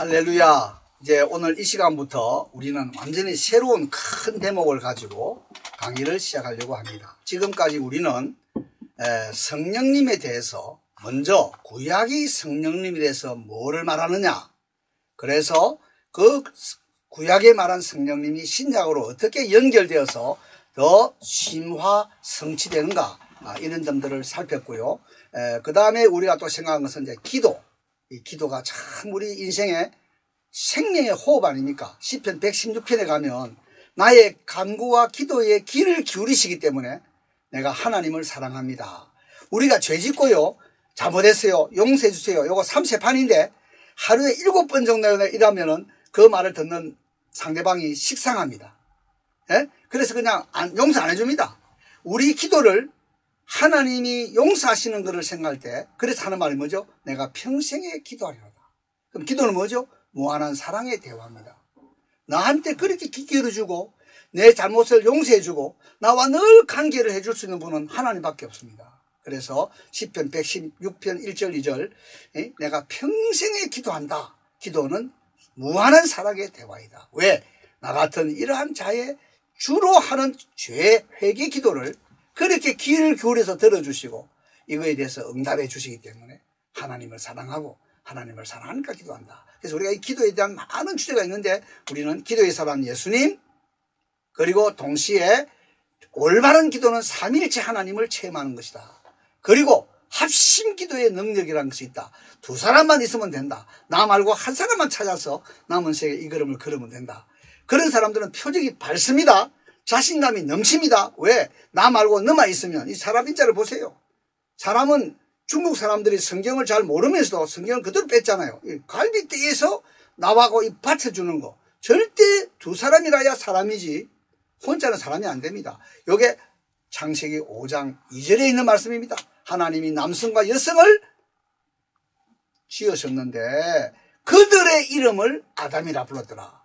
할렐루야. 이제 오늘 이 시간부터 우리는 완전히 새로운 큰 대목을 가지고 강의를 시작하려고 합니다. 지금까지 우리는 성령님에 대해서 먼저 구약이 성령님에 대해서 뭐를 말하느냐, 그래서 그 구약에 말한 성령님이 신약으로 어떻게 연결되어서 더 심화 성취되는가, 이런 점들을 살폈고요. 그 다음에 우리가 또 생각한 것은 이제 기도. 이 기도가 참 우리 인생의 생명의 호흡 아닙니까? 시편 116편에 가면 나의 간구와 기도에 귀를 기울이시기 때문에 내가 하나님을 사랑합니다. 우리가 죄 짓고요, 잘못했어요, 용서해 주세요, 요거 3세판인데 하루에 7번 정도 이라면은 그 말을 듣는 상대방이 식상합니다. 예? 그래서 그냥 용서 안 해줍니다. 우리 기도를 하나님이 용서하시는 것을 생각할 때, 그래서 하는 말이 뭐죠? 내가 평생에 기도하리로다. 그럼 기도는 뭐죠? 무한한 사랑의 대화입니다. 나한테 그렇게 귀 기울여주고 내 잘못을 용서해주고 나와 늘 관계를 해줄 수 있는 분은 하나님밖에 없습니다. 그래서 시편 116편 1절 2절 내가 평생에 기도한다. 기도는 무한한 사랑의 대화이다. 왜? 나 같은 이러한 자의 주로 하는 죄 회개 기도를 그렇게 귀를 기울여서 들어주시고 이거에 대해서 응답해 주시기 때문에 하나님을 사랑하고 하나님을 사랑하니까 기도한다. 그래서 우리가 이 기도에 대한 많은 주제가 있는데 우리는 기도의 사람 예수님, 그리고 동시에 올바른 기도는 삼위일체 하나님을 체험하는 것이다. 그리고 합심 기도의 능력이라는 것이 있다. 두 사람만 있으면 된다. 나 말고 한 사람만 찾아서 남은 세계 이 걸음을 걸으면 된다. 그런 사람들은 표적이 밝습니다. 자신감이 넘칩니다. 왜? 나 말고 너만 있으면. 이 사람 인자를 보세요. 사람은 중국 사람들이 성경을 잘 모르면서도 성경을 그대로 뺐잖아요. 이 갈비뼈에서 나하고 이 받쳐주는 거. 절대 두 사람이라야 사람이지 혼자는 사람이 안 됩니다. 요게 창세기 5장 2절에 있는 말씀입니다. 하나님이 남성과 여성을 지으셨는데 그들의 이름을 아담이라 불렀더라.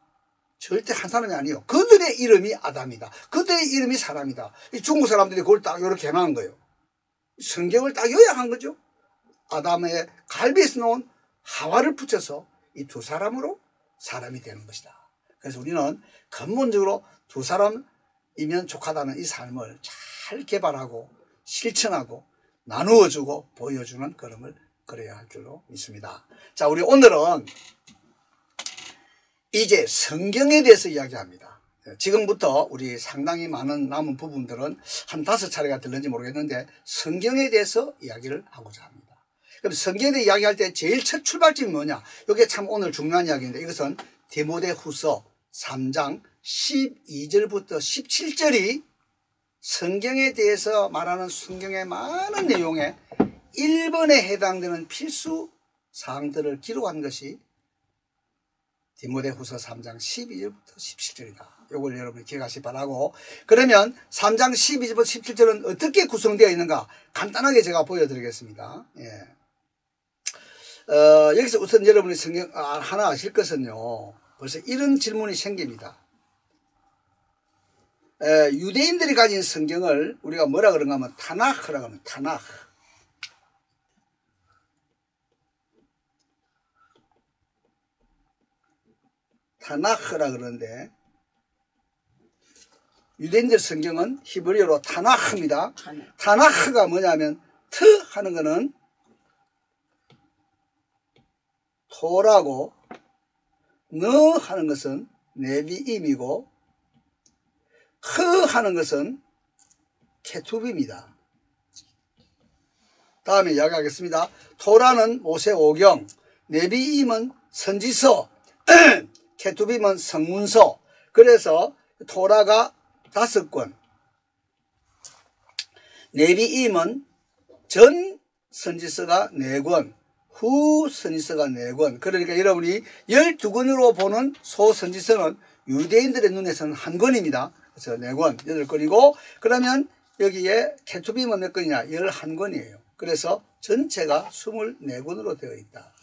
절대 한 사람이 아니에요. 그들의 이름이 아담이다. 그들의 이름이 사람이다. 이 중국 사람들이 그걸 딱 이렇게 해놓은 거예요. 성경을 딱 요약한 거죠. 아담의 갈비에서 나온 하와를 붙여서 이 두 사람으로 사람이 되는 것이다. 그래서 우리는 근본적으로 두 사람이면 족하다는 이 삶을 잘 개발하고 실천하고 나누어주고 보여주는 걸음을 걸어야 할 줄로 믿습니다. 자, 우리 오늘은 이제 성경에 대해서 이야기합니다. 지금부터 우리 상당히 많은 남은 부분들은 한 5차례가 들는지 모르겠는데 성경에 대해서 이야기를 하고자 합니다. 그럼 성경에 대해 이야기할 때 제일 첫 출발점이 뭐냐? 이게 참 오늘 중요한 이야기인데 이것은 디모데후서 3장 12절부터 17절이 성경에 대해서 말하는 성경의 많은 내용에 1번에 해당되는 필수 사항들을 기록한 것이 디모데후서 3장 12절부터 17절이다. 이걸 여러분이 기억하시기 바라고, 그러면 3장 12절부터 17절은 어떻게 구성되어 있는가 간단하게 제가 보여드리겠습니다. 여기서 우선 여러분이 성경 하나 아실 것은요, 벌써 이런 질문이 생깁니다. 유대인들이 가진 성경을 우리가 뭐라 그런가 하면 타나흐라고 하면 타나흐. 타나흐라 그러는데 유대인들 성경은 히브리어로 타나흐입니다. 타나흐가 뭐냐면 트 하는 거는 토라고, 너 하는 것은 네비임이고, 흐 하는 것은 케투비입니다. 다음에 이야기하겠습니다. 토라는 모세오경, 네비임은 선지서, 케투빔은 성문서. 그래서 토라가 5권, 네비임은 전 선지서가 4권, 후 선지서가 4권. 그러니까 여러분이 12권으로 보는 소선지서는 유대인들의 눈에서는 한 권입니다. 그래서 4권, 8권이고, 그러면 여기에 케투빔은 몇 권이냐? 11권이에요. 그래서 전체가 24권으로 되어 있다.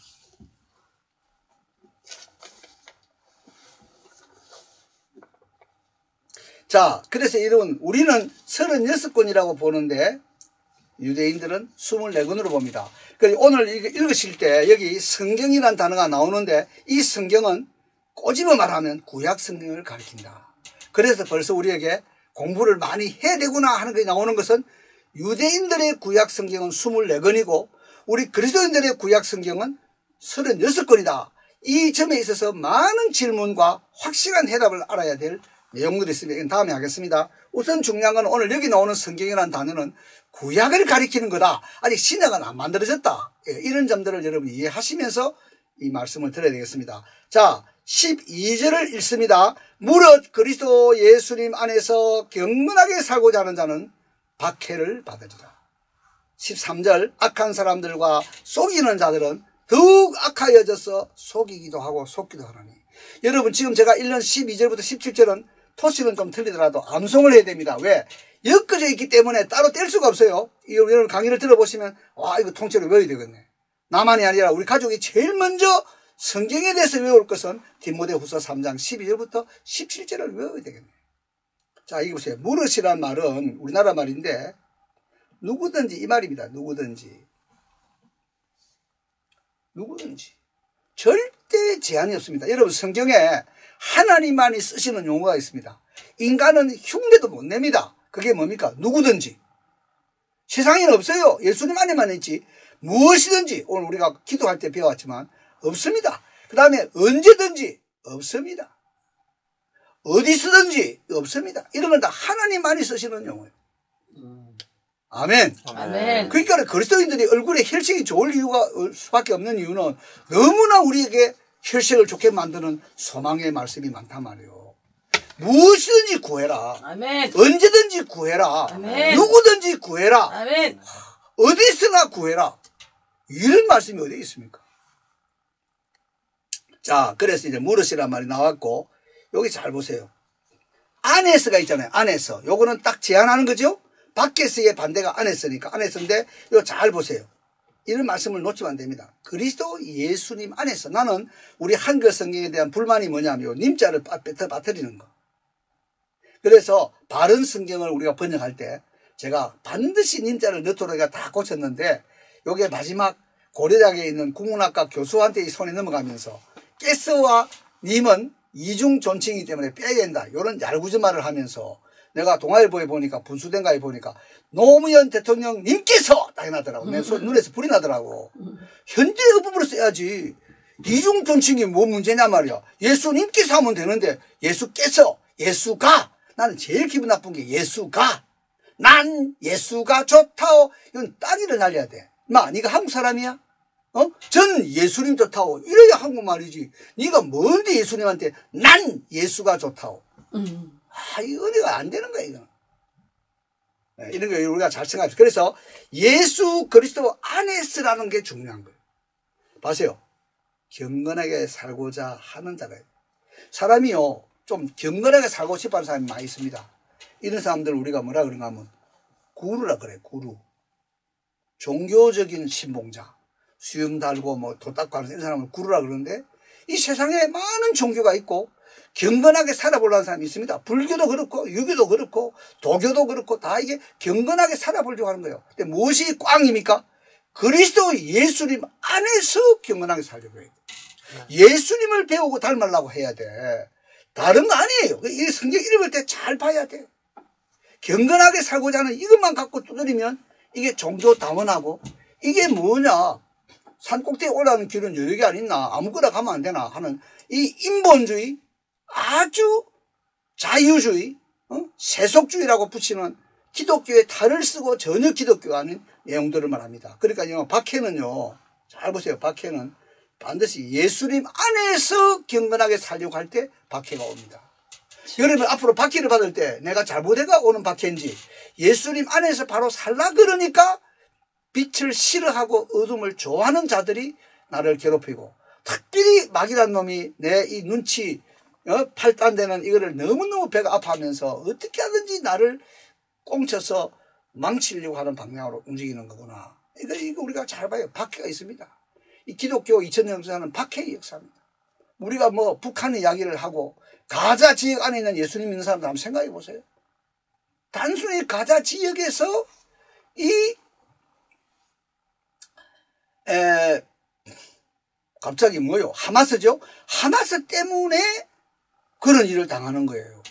자, 그래서 여러분, 우리는 36권이라고 보는데 유대인들은 24권으로 봅니다. 오늘 읽으실 때 여기 성경이라는 단어가 나오는데 이 성경은 꼬집어 말하면 구약 성경을 가리킨다. 그래서 벌써 우리에게 공부를 많이 해야 되구나 하는 것이 나오는 것은 유대인들의 구약 성경은 24권이고 우리 그리스도인들의 구약 성경은 36권이다. 이 점에 있어서 많은 질문과 확실한 해답을 알아야 될 내용들이 있습니다. 이건 다음에 하겠습니다. 우선 중요한 건 오늘 여기 나오는 성경이라는 단어는 구약을 가리키는 거다. 아직 신약은 안 만들어졌다. 이런 점들을 여러분 이해하시면서 이 말씀을 드려야 되겠습니다. 자, 12절을 읽습니다. 무릇 그리스도 예수님 안에서 경건하게 살고자 하는 자는 박해를 받으리라. 13절 악한 사람들과 속이는 자들은 더욱 악하여져서 속이기도 하고 속기도 하나니. 여러분 지금 제가 1년 12절부터 17절은 토시는 좀 틀리더라도 암송을 해야 됩니다. 왜? 엮어져 있기 때문에 따로 뗄 수가 없어요. 여러분 강의를 들어보시면 와 이거 통째로 외워야 되겠네. 나만이 아니라 우리 가족이 제일 먼저 성경에 대해서 외울 것은 디모데후서 3장 12절부터 17절을 외워야 되겠네. 자 이거 보세요. 무릇이란 말은 우리나라 말인데 누구든지 이 말입니다. 누구든지 절대 제한이 없습니다. 여러분 성경에 하나님만이 쓰시는 용어가 있습니다. 인간은 흉내도 못 냅니다. 그게 뭡니까? 누구든지. 세상에는 없어요. 예수님 안에만 있지 무엇이든지 오늘 우리가 기도할 때 배워왔지만 없습니다. 그 다음에 언제든지 없습니다. 어디서든지 없습니다. 이런 건 다 하나님만이 쓰시는 용어예요. 아멘. 아멘. 그러니까 그리스도인들이 얼굴에 혈색이 좋을 이유가 수밖에 없는 이유는 너무나 우리에게 혈색을 좋게 만드는 소망의 말씀이 많단 말이에요. 무엇이든지 구해라. 아멘. 언제든지 구해라. 아멘. 누구든지 구해라. 아멘. 어디서나 구해라. 이런 말씀이 어디 있습니까? 자, 그래서 이제 무릇이란 말이 나왔고 여기 잘 보세요. 안에서가 있잖아요. 안에서. 요거는 딱 제한하는 거죠. 밖에서의 반대가 안에서니까 안에서인데 이거 잘 보세요. 이런 말씀을 놓치면 안 됩니다. 그리스도 예수님 안에서. 나는 우리 한글 성경에 대한 불만이 뭐냐면 님자를 빠뜨리는 거. 그래서 바른 성경을 우리가 번역할 때 제가 반드시 님자를 넣도록 다 고쳤는데 요게 마지막 고려대학에 있는 국문학과 교수한테 이 손이 넘어가면서 깨스와 님은 이중 존칭이기 때문에 빼야 된다. 이런 얄궂은 말을 하면서 내가 동아일보에 보니까 분수된가에 보니까 노무현 대통령 님께서 딱 해놨더라고. 내 눈에서 불이 나더라고. 현재 어법으로 써야지. 이중 존칭이 뭐 문제냐 말이야. 예수님께서 하면 되는데 예수께서 예수가 나는 제일 기분 나쁜 게 예수가 난 예수가 좋다오. 이건 따귀를 날려야 돼. 마 네가 한국 사람이야? 전 예수님 좋다오. 이래야 한국말이지. 네가 뭔데 예수님한테 난 예수가 좋다오. 이 은혜가 안 되는 거야, 이거. 이런 거 우리가 잘 생각해요. 그래서 예수 그리스도 안에서라는 게 중요한 거예요. 보세요. 경건하게 살고자 하는 자가 사람이요, 좀 경건하게 살고 싶어 하는 사람이 많이 있습니다. 이런 사람들 우리가 뭐라 그런가 하면 구루라 그래, 구루. 종교적인 신봉자. 수염 달고 뭐 도 닦고 하는 이런 사람을 구루라 그러는데 이 세상에 많은 종교가 있고 경건하게 살아보려는 사람이 있습니다. 불교도 그렇고 유교도 그렇고 도교도 그렇고 다 이게 경건하게 살아보려고 하는 거예요. 근데 무엇이 꽝입니까? 그리스도 예수님 안에서 경건하게 살려고 해요. 예수님을 배우고 닮으려고 해야 돼. 다른 거 아니에요. 이 성경 읽을 때 잘 봐야 돼. 경건하게 살고자 하는 이것만 갖고 두드리면 이게 종교다원하고 이게 뭐냐. 산 꼭대기에 올라가는 길은 여력이 안 있나 아무거나 가면 안 되나 하는 이 인본주의 아주 자유주의 세속주의라고 붙이는 기독교의 탈을 쓰고 전혀 기독교가 아닌 내용들을 말합니다. 그러니까 박해는요. 잘 보세요. 박해는 반드시 예수님 안에서 경건하게 살려고 할 때 박해가 옵니다. 여러분 앞으로 박해를 받을 때 내가 잘못해가 오는 박해인지 예수님 안에서 바로 살라 그러니까 빛을 싫어하고 어둠을 좋아하는 자들이 나를 괴롭히고 특별히 마귀란 놈이 내 이 눈치 팔단되는 이거를 너무너무 배가 아파하면서 어떻게 하든지 나를 꽁쳐서 망치려고 하는 방향으로 움직이는 거구나. 이거 우리가 잘 봐요. 박해가 있습니다. 이 기독교 2000년 역사는 박해의 역사입니다. 우리가 뭐 북한 이야기를 하고 가자 지역 안에 있는 예수님 믿는 사람들 한번 생각해 보세요. 단순히 가자 지역에서 이 갑자기 뭐요? 하마스죠? 하마스 때문에 그런 일을 당하는 거예요.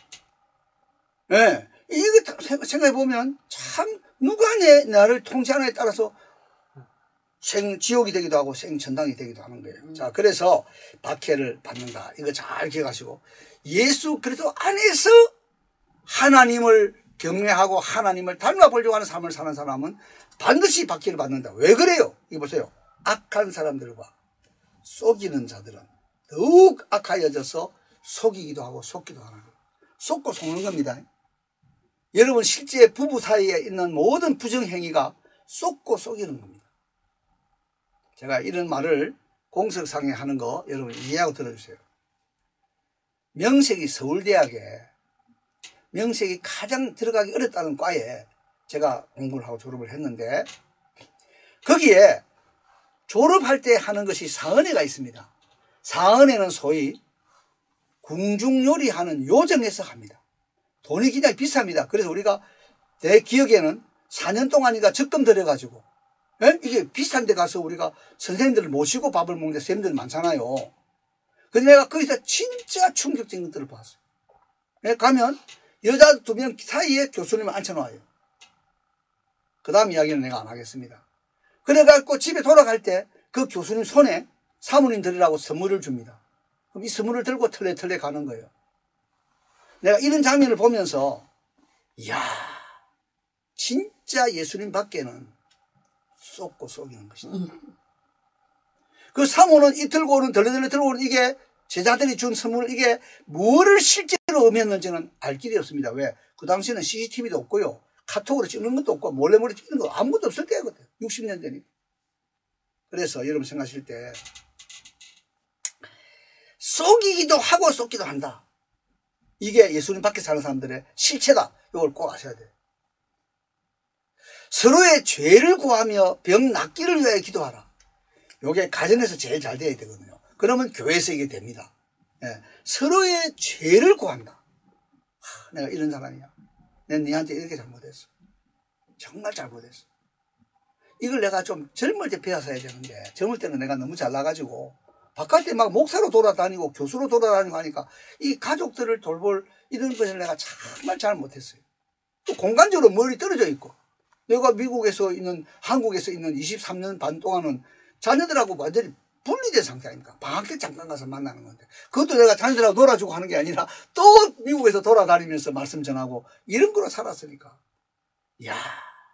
예. 이거 생각해보면 참 누가 나를 통치하느냐에 따라서 생지옥이 되기도 하고 생천당이 되기도 하는 거예요. 자, 그래서 박해를 받는다. 이거 잘 기억하시고, 예수 그리스도 안에서 하나님을 경외하고 하나님을 닮아보려고 하는 삶을 사는 사람은 반드시 박해를 받는다. 왜 그래요? 이거 보세요. 악한 사람들과 속이는 자들은 더욱 악하여져서 속이기도 하고 속기도 하는 거예요. 속고 속는 겁니다. 여러분 실제 부부 사이에 있는 모든 부정행위가 속고 속이는 겁니다. 제가 이런 말을 공석상에 하는 거 여러분 이해하고 들어주세요. 명색이 서울대학에 명색이 가장 들어가기 어렵다는 과에 제가 공부를 하고 졸업을 했는데, 거기에 졸업할 때 하는 것이 사은회가 있습니다. 사은회는 소위 궁중요리하는 요정에서 합니다. 돈이 굉장히 비쌉니다. 그래서 우리가 내 기억에는 4년 동안인가 적금 들여가지고, 이게 비싼 데 가서 우리가 선생님들을 모시고 밥을 먹는데 선생님들 많잖아요. 그래서 내가 거기서 진짜 충격적인 것들을 봤어요. 가면 여자 2명 사이에 교수님을 앉혀놔요. 그 다음 이야기는 내가 안 하겠습니다. 그래갖고 집에 돌아갈 때 그 교수님 손에 사모님들이라고 선물을 줍니다. 그럼 이 선물을 들고 털레털레 가는 거예요. 내가 이런 장면을 보면서 이야, 진짜 예수님 밖에는 쏟고 속이는 것이다. 그 사모는 이 들고 오는 덜레덜레 들고 오는 이게 제자들이 준 선물, 이게 뭐를 실제로 의미했는지는 알 길이 없습니다. 왜? 그 당시에는 CCTV도 없고요, 카톡으로 찍는 것도 없고 몰래 찍는 거 아무것도 없을 때거든요. 60년 전이니까. 그래서 여러분 생각하실 때 속이기도 하고 속기도 한다. 이게 예수님 밖에 사는 사람들의 실체다. 이걸 꼭 아셔야 돼요. 서로의 죄를 구하며 병 낫기를 위하여 기도하라. 이게 가정에서 제일 잘 돼야 되거든요. 그러면 교회에서 이게 됩니다. 예. 서로의 죄를 구한다. 내가 이런 사람이야. 내가 니한테 이렇게 잘못했어. 정말 잘못했어. 이걸 내가 좀 젊을 때 배웠어야 되는데, 젊을 때는 내가 너무 잘나가지고 바깥에 막 목사로 돌아다니고 교수로 돌아다니고 하니까 이 가족들을 돌볼 이런 것을 내가 정말 잘 못했어요. 또 공간적으로 멀리 떨어져 있고, 내가 미국에서 있는, 한국에서 있는 23년 반 동안은 자녀들하고 완전히 분리된 상태 아닙니까? 방학 때 잠깐 가서 만나는 건데, 그것도 내가 자녀들하고 놀아주고 하는 게 아니라 또 미국에서 돌아다니면서 말씀 전하고 이런 거로 살았으니까, 이야,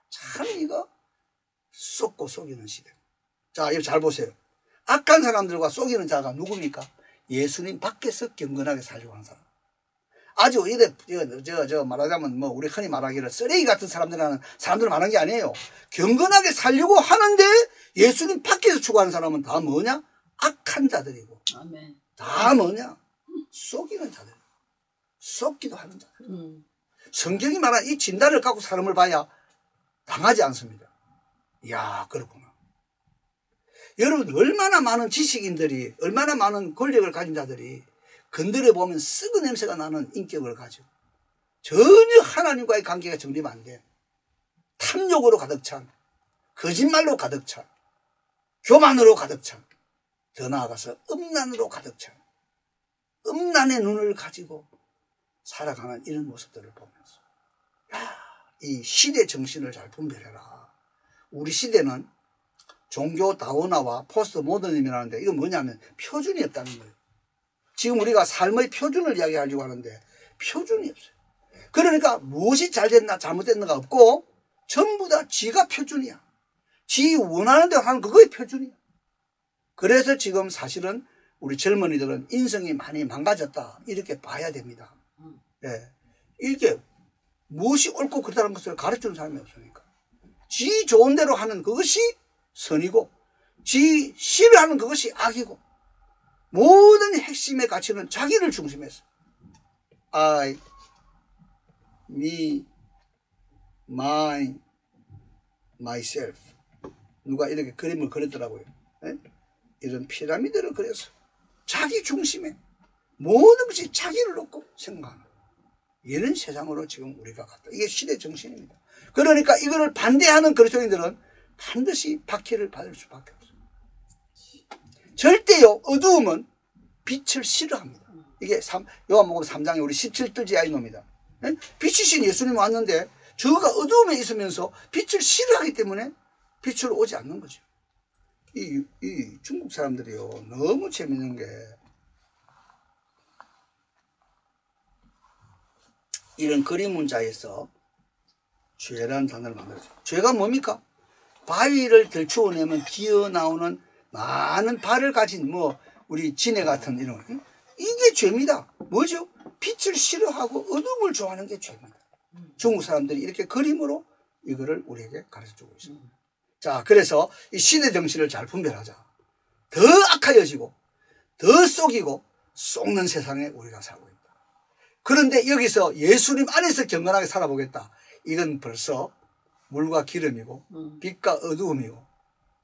참 이거 쏟고 속이는 시대. 자, 이거 잘 보세요. 악한 사람들과 속이는 자가 누굽니까? 예수님 밖에서 경건하게 살려고 하는 사람. 아주 이래 말하자면 뭐 우리 흔히 말하기를 쓰레기 같은 사람들은 말하는 게 아니에요. 경건하게 살려고 하는데 예수님 밖에서 추구하는 사람은 다 뭐냐? 악한 자들이고. 아멘. 다 뭐냐? 속이는 자들. 속기도 하는 자들. 성경이 말한 이 진단을 갖고 사람을 봐야 당하지 않습니다. 이야, 그렇구나. 여러분, 얼마나 많은 지식인들이, 얼마나 많은 권력을 가진 자들이 건드려 보면 썩은 냄새가 나는 인격을 가지고 전혀 하나님과의 관계가 정립 안 된, 탐욕으로 가득 찬, 거짓말로 가득 찬, 교만으로 가득 찬, 더 나아가서 음란으로 가득 찬, 음란의 눈을 가지고 살아가는 이런 모습들을 보면서, 야, 이 시대 정신을 잘 분별해라. 우리 시대는 종교 다원화와 포스트 모더니즘이라는데, 이건 뭐냐면 표준이 없다는 거예요. 지금 우리가 삶의 표준을 이야기하려고 하는데 표준이 없어요. 그러니까 무엇이 잘 됐나 잘못됐나가 없고 전부 다 지가 표준이야. 지 원하는 대로 하는 그거의 표준이야. 그래서 지금 사실은 우리 젊은이들은 인성이 많이 망가졌다, 이렇게 봐야 됩니다. 예. 이게 무엇이 옳고 그르다는 것을 가르치는 사람이 없으니까 지 좋은 대로 하는 그것이 선이고 지 싫어하는 그것이 악이고, 모든 핵심의 가치는 자기를 중심해서 I, me, mine, myself. 누가 이렇게 그림을 그렸더라고요. 네? 이런 피라미드를 그려서 자기 중심에 모든 것이 자기를 놓고 생각하는 이런 세상으로 지금 우리가 갔다. 이게 시대 정신입니다. 그러니까 이거를 반대하는 그리스도인들은 반드시 박해를 받을 수밖에 없어요. 절대요, 어두움은 빛을 싫어합니다. 이게 요한복음 3장에 우리 17절지야 이놈이다. 빛이신 예수님 왔는데 저가 어두움에 있으면서 빛을 싫어하기 때문에 빛으로 오지 않는 거죠. 이 중국 사람들이요, 너무 재밌는 게 이런 그림 문자에서 죄라는 단어를 만들었어요. 죄가 뭡니까? 바위를 들추어내면 기어나오는 많은 발을 가진 우리 지네 같은 이런 거. 이게 죄입니다. 뭐죠? 빛을 싫어하고 어둠을 좋아하는 게 죄입니다. 중국 사람들이 이렇게 그림으로 이거를 우리에게 가르쳐주고 있습니다. 자, 그래서 이 신의 정신을 잘 분별하자. 더 악하여지고 더 속이고 속는 세상에 우리가 살고 있다. 그런데 여기서 예수님 안에서 경건하게 살아보겠다. 이건 벌써 물과 기름이고 빛과 어두움이고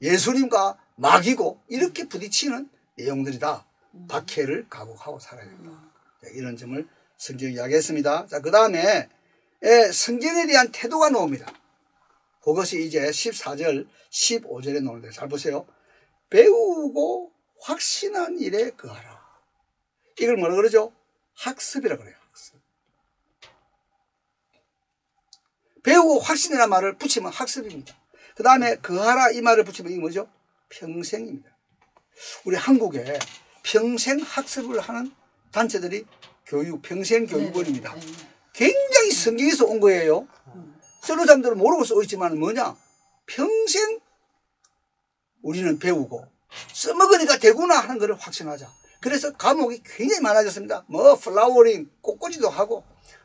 예수님과 마귀고 이렇게 부딪히는 내용들이다. 박해를 각오하고 살아야 된다. 이런 점을 성경이 이야기했습니다. 자, 그 다음에 성경에 대한 태도가 나옵니다. 그것이 이제 14절, 15절에 나오는데 잘 보세요. 배우고 확신한 일에 거하라. 이걸 뭐라 그러죠? 학습이라 그래요. 학습. 배우고 확신이라는 말을 붙이면 학습입니다. 그 다음에 거하라 이 말을 붙이면 이게 뭐죠? 평생입니다. 우리 한국에 평생 학습을 하는 단체들이 평생교육원입니다. 굉장히 성경에서 온 거예요. 쓰는 사람들은 모르고 쓰고 있지만 뭐냐? 평생 우리는 배우고 써먹으니까 되구나 하는 것을 확신하자. 그래서 과목이 굉장히 많아졌습니다. 플라워링, 꽃꽂이도 하고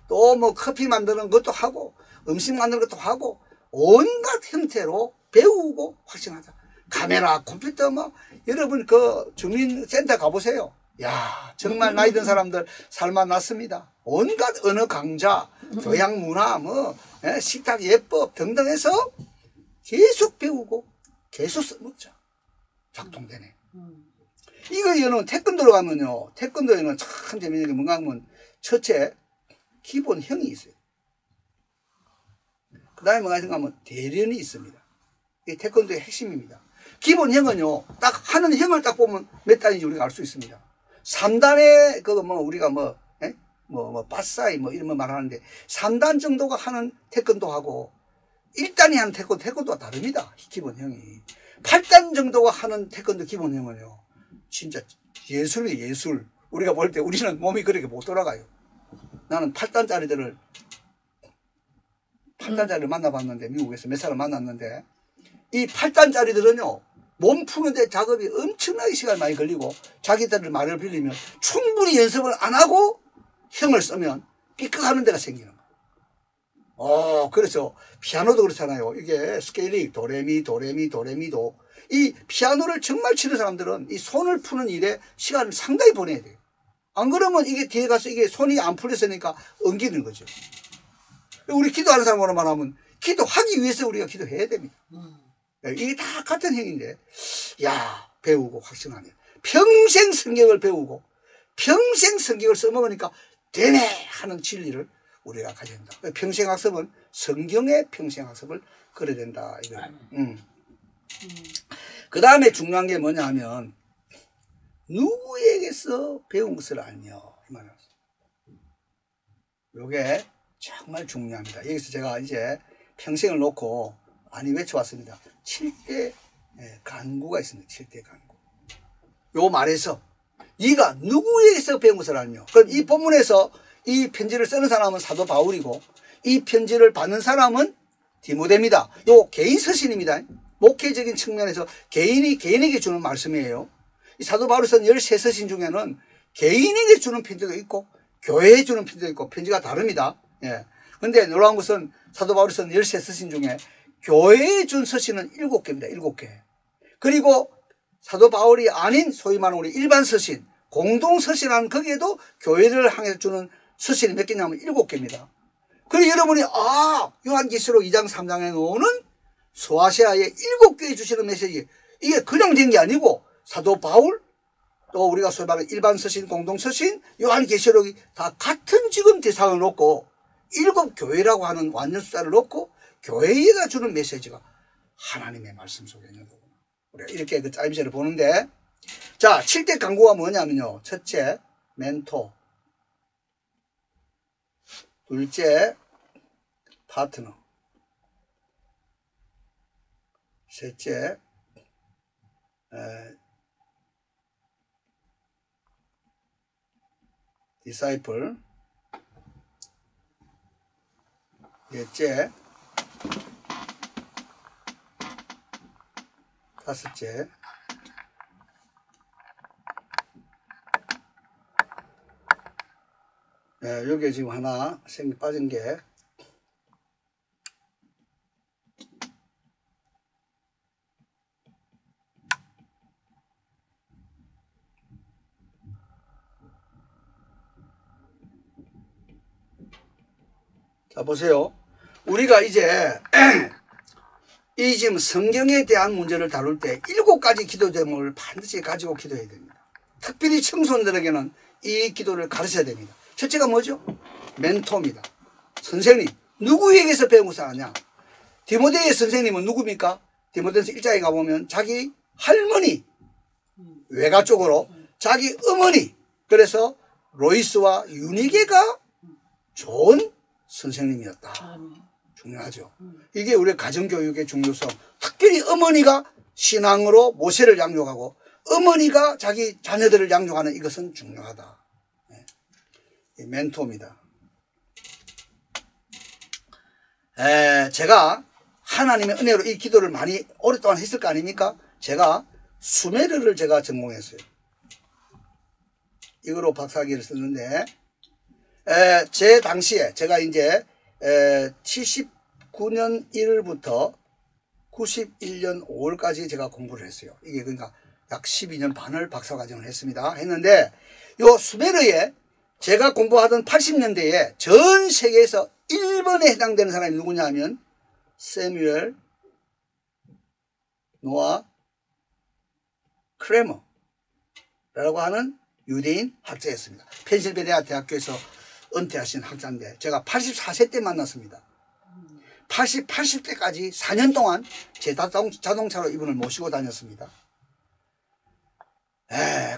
또 커피 만드는 것도 하고 음식 만드는 것도 하고 온갖 형태로 배우고 확신하자. 카메라, 컴퓨터 여러분 그 주민센터 가보세요. 야, 정말 나이 든 사람들 살만 났습니다. 온갖 언어 강좌, 교양 문화, 식탁 예법 등등 해서 계속 배우고 계속 써먹자. 작동되네. 이거는 태권도로 가면요. 태권도에는 참 재미있는 게 뭔가 하면 첫째 기본형이 있어요. 그 다음에 뭐가 있는가 하면 대련이 있습니다. 이게 태권도의 핵심입니다. 기본형은요, 딱 하는 형을 딱 보면 몇 단인지 우리가 알 수 있습니다. 3단에 우리가 바사이 이런 거 말하는데 3단 정도가 하는 태권도하고 1단이 하는 태권도가 다릅니다. 기본형이. 8단 정도가 하는 태권도 기본형은요, 진짜 예술이에요, 예술. 우리가 볼 때 우리는 몸이 그렇게 못 돌아가요. 나는 8단짜리를 만나봤는데, 미국에서 몇 사람 만났는데, 이 8단짜리들은요, 몸 푸는데 작업이 엄청나게 시간 많이 걸리고, 자기들 말을 빌리면 충분히 연습을 안 하고 형을 쓰면 삐끗하는 데가 생기는 거예요. 그래서 피아노도 그렇잖아요. 이게 스케일이 도레미, 도레미, 도레미도. 이 피아노를 정말 치는 사람들은 이 손을 푸는 일에 시간을 상당히 보내야 돼요. 안 그러면 이게 뒤에 가서 이게 손이 안 풀렸으니까 엉기는 거죠. 우리 기도하는 사람으로 말하면 기도하기 위해서 우리가 기도해야 됩니다. 이게 다 같은 행위인데, 야, 배우고 확신하네. 평생 성경을 배우고 평생 성경을 써먹으니까 되네 하는 진리를 우리가 가져야 된다. 평생학습은 성경의 평생학습을 그려야 된다. 그 다음에 중요한 게 뭐냐 하면 누구에게서 배운 것을 알며 이 말이에요. 요게 정말 중요합니다. 여기서 제가 이제 평생을 놓고 많이 외쳐왔습니다. 7대 간구가 있습니다. 7대 간구. 요 말에서 네가 누구에게서 배운 것을 알며, 그럼 이 본문에서 이 편지를 쓰는 사람은 사도 바울이고 이 편지를 받는 사람은 디모데입니다. 요 개인 서신입니다. 목회적인 측면에서 개인에게 주는 말씀이에요. 이 사도 바울이 쓴 13서신 중에는 개인에게 주는 편지도 있고 교회에 주는 편지도 있고 편지가 다릅니다. 근데 놀라운 것은 사도 바울이 쓴 13서신 중에 교회에 준 서신은 7개입니다. 7개. 그리고 사도 바울이 아닌 소위 말하는 우리 일반 서신, 공동 서신하는 거기에도 교회를 향해 주는 서신이 몇 개냐면 7개입니다. 그리고 여러분이 요한계시록 2장 3장에 나오는 소아시아의 7교회에 주시는 메시지, 이게 그냥 된 게 아니고 사도 바울, 또 우리가 소위 말하는 일반 서신, 공동 서신, 요한계시록이 다 같은 지금 대상을 놓고 7교회라고 하는 완전 숫자를 놓고 교회에다 주는 메시지가 하나님의 말씀 속에 있는 거구나. 우리가 이렇게 그 짜임새를 보는데, 자, 7대 강구가 뭐냐면요. 첫째, 멘토. 둘째, 파트너. 셋째, 디사이플. 넷째, 다섯째, 여기에 지금 하나 생기 빠진 게 자, 보세요. 우리가 이제 이 지금 성경에 대한 문제를 다룰 때 7가지 기도 제목을 반드시 가지고 기도해야 됩니다. 특별히 청소년들에게는 이 기도를 가르쳐야 됩니다. 첫째가 뭐죠? 멘토입니다. 선생님. 누구에게서 배운 것을 아냐? 디모데의 선생님은 누굽니까? 디모데서 1장에 가보면 자기 할머니, 외가 쪽으로 자기 어머니, 그래서 로이스와 유니게가 좋은 선생님이었다. 중요하죠. 이게 우리 가정교육의 중요성. 특별히 어머니가 신앙으로 모세를 양육하고 어머니가 자기 자녀들을 양육하는 이것은 중요하다. 이 멘토입니다. 제가 하나님의 은혜로 이 기도를 많이 오랫동안 했을 거 아닙니까? 제가 수메르를 제가 전공했어요. 이거로 박사학위를 썼는데 제 당시에 제가 이제 79년 1월부터 91년 5월까지 제가 공부를 했어요. 이게 그러니까 약 12년 반을 박사과정을 했는데 요 수메르에 제가 공부하던 80년대에 전 세계에서 1번에 해당되는 사람이 누구냐 하면 세뮤엘 노아 크레머라고 하는 유대인 학자였습니다. 펜실베니아 대학교에서 은퇴하신 학자인데 제가 84세 때 만났습니다. 80대까지 4년 동안 제 자동차로 이분을 모시고 다녔습니다.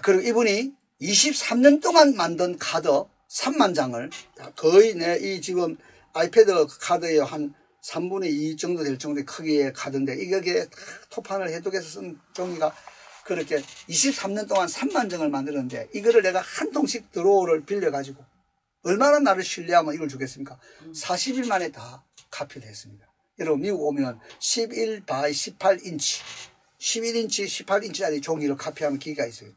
그리고 이분이 23년 동안 만든 카드 3만 장을 거의 이 지금 아이패드 카드에 한 3분의 2 정도 될 정도의 크기의 카드인데 이게 토판을 해독해서 쓴 종이가 그렇게 23년 동안 3만 장을 만들었는데 이거를 내가 한 통씩 드로우를 빌려가지고 얼마나 나를 신뢰하면 이걸 주겠습니까? 40일 만에 다 카피를 했습니다. 여러분 미국 오면 11 by 18인치 11인치 18인치짜리 종이를 카피하는 기계가 있어요.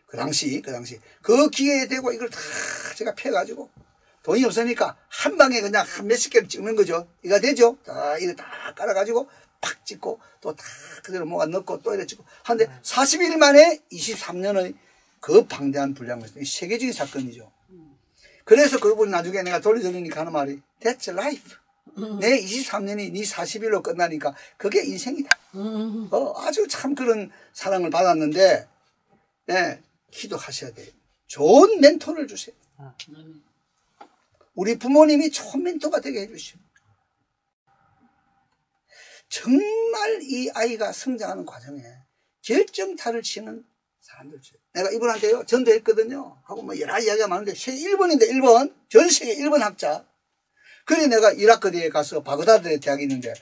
그 당시 그 기계에 대고 이걸 다 제가 펴가지고 돈이 없으니까 한 방에 그냥 한 몇십 개를 찍는 거죠. 이거 되죠? 다 이거 다 깔아가지고 팍 찍고 또 다 그대로 뭐가 넣고 또 이래 찍고 하는데 40일 만에 23년의 그 방대한 분량을 했어요. 세계적인 사건이죠. 그래서 그분이 나중에 내가 돌려드리니까 하는 말이 That's life. 내 23년이 네 40일로 끝나니까 그게 인생이다. 아주 참 그런 사랑을 받았는데 기도하셔야 돼요. 좋은 멘토를 주세요. 우리 부모님이 좋은 멘토가 되게 해주시오. 정말 이 아이가 성장하는 과정에 결정타를 치는 사람들 중에 내가 이분한테요 전도했거든요. 하고 뭐 여러 이야기가 많은데 1번인데 1번 전 세계 1번 학자. 그래 내가 이라크에 가서 바그다드 대학이 있는데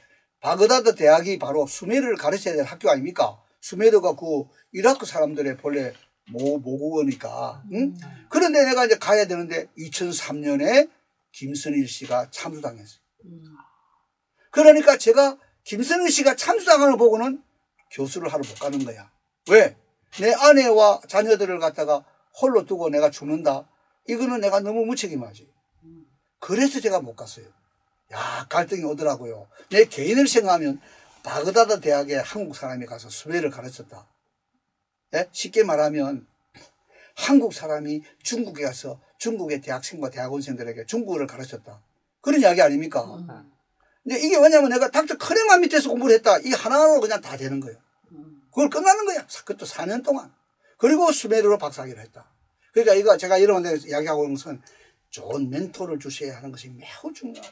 바그다드 대학이 바로 수메르를 가르쳐야 될 학교 아닙니까? 수메르가 그 이라크 사람들의 본래 모국어니까. 응? 그런데 내가 이제 가야 되는데 2003년에 김선일 씨가 참수당했어요. 그러니까 제가 김선일 씨가 참수당하는 거 보고는 교수를 하러 못 가는 거야. 왜? 내 아내와 자녀들을 갖다가 홀로 두고 내가 죽는다. 이거는 내가 너무 무책임하지. 그래서 제가 못 갔어요. 야, 갈등이 오더라고요. 내 개인을 생각하면 바그다드 대학에 한국 사람이 가서 수메르를 가르쳤다. 예? 쉽게 말하면 한국 사람이 중국에 가서 중국의 대학생과 대학원생들에게 중국어를 가르쳤다. 그런 이야기 아닙니까? 근데 이게 왜냐면 내가 닥터 커네만 밑에서 공부를 했다. 이 하나로 그냥 다 되는 거예요. 그걸 끝나는 거야. 그것도 4년 동안. 그리고 수메르로 박사학위를 했다. 그러니까 이거 제가 이런 데 이야기하고 있는 것은 좋은 멘토를 주셔야 하는 것이 매우 중요하다.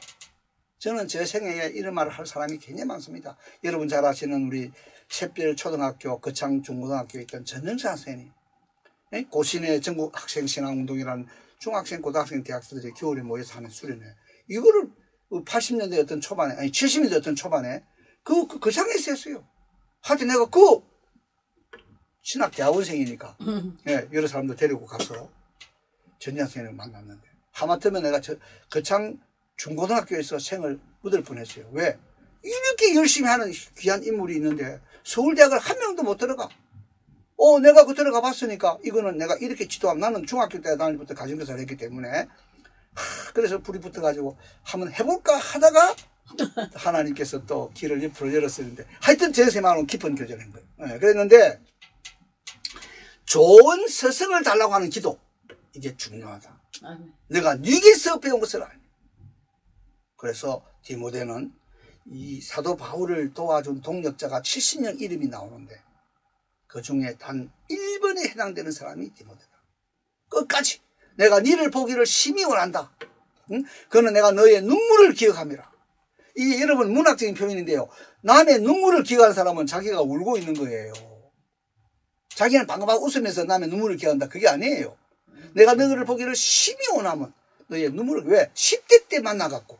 저는 제 생애에 이런 말을 할 사람이 굉장히 많습니다. 여러분 잘 아시는 우리 샛별 초등학교, 거창 중고등학교에 있던 전영사 선생님, 고신의 전국 학생신앙운동이라는 중학생, 고등학생, 대학생들이 겨울에 모여서 하는 수련회, 이거를 80년대 어떤 초반에, 아니 70년대 어떤 초반에 그 장에서 했어요. 하여튼 내가 신학 대학원생이니까 예, 여러 사람들 데리고 가서 전장 선생님을 만났는데, 하마터면 내가 거창 중고등학교에서 생을 묻을 뻔했어요. 왜? 이렇게 열심히 하는 귀한 인물이 있는데 서울대학을 한 명도 못 들어가. 내가 들어가 봤으니까 이거는 내가 이렇게 지도하면, 나는 중학교 때 다닐 때부터 가정교사를 했기 때문에 그래서 불이 붙어가지고 한번 해볼까 하다가 하나님께서 또 길을 옆으로 열었었는데, 하여튼 제 생각은 깊은 교제를 한 거예요. 네, 그랬는데 좋은 스승을 달라고 하는 기도, 이게 중요하다. 내가 네게서 배운 것을 아니. 그래서 디모데는 이 사도 바울을 도와준 동력자가 70명 이름이 나오는데 그 중에 단 1번에 해당되는 사람이 디모데다. 끝까지 내가 너를 보기를 심히 원한다. 응? 그는 내가 너의 눈물을 기억함이라. 이게 여러분 문학적인 표현인데요. 남의 눈물을 기억하는 사람은 자기가 울고 있는 거예요. 자기는 방금 웃으면서 남의 눈물을 기억한다. 그게 아니에요. 내가 너를 보기를 심히 원하면 너의 눈물을, 왜? 10대 때 만나갖고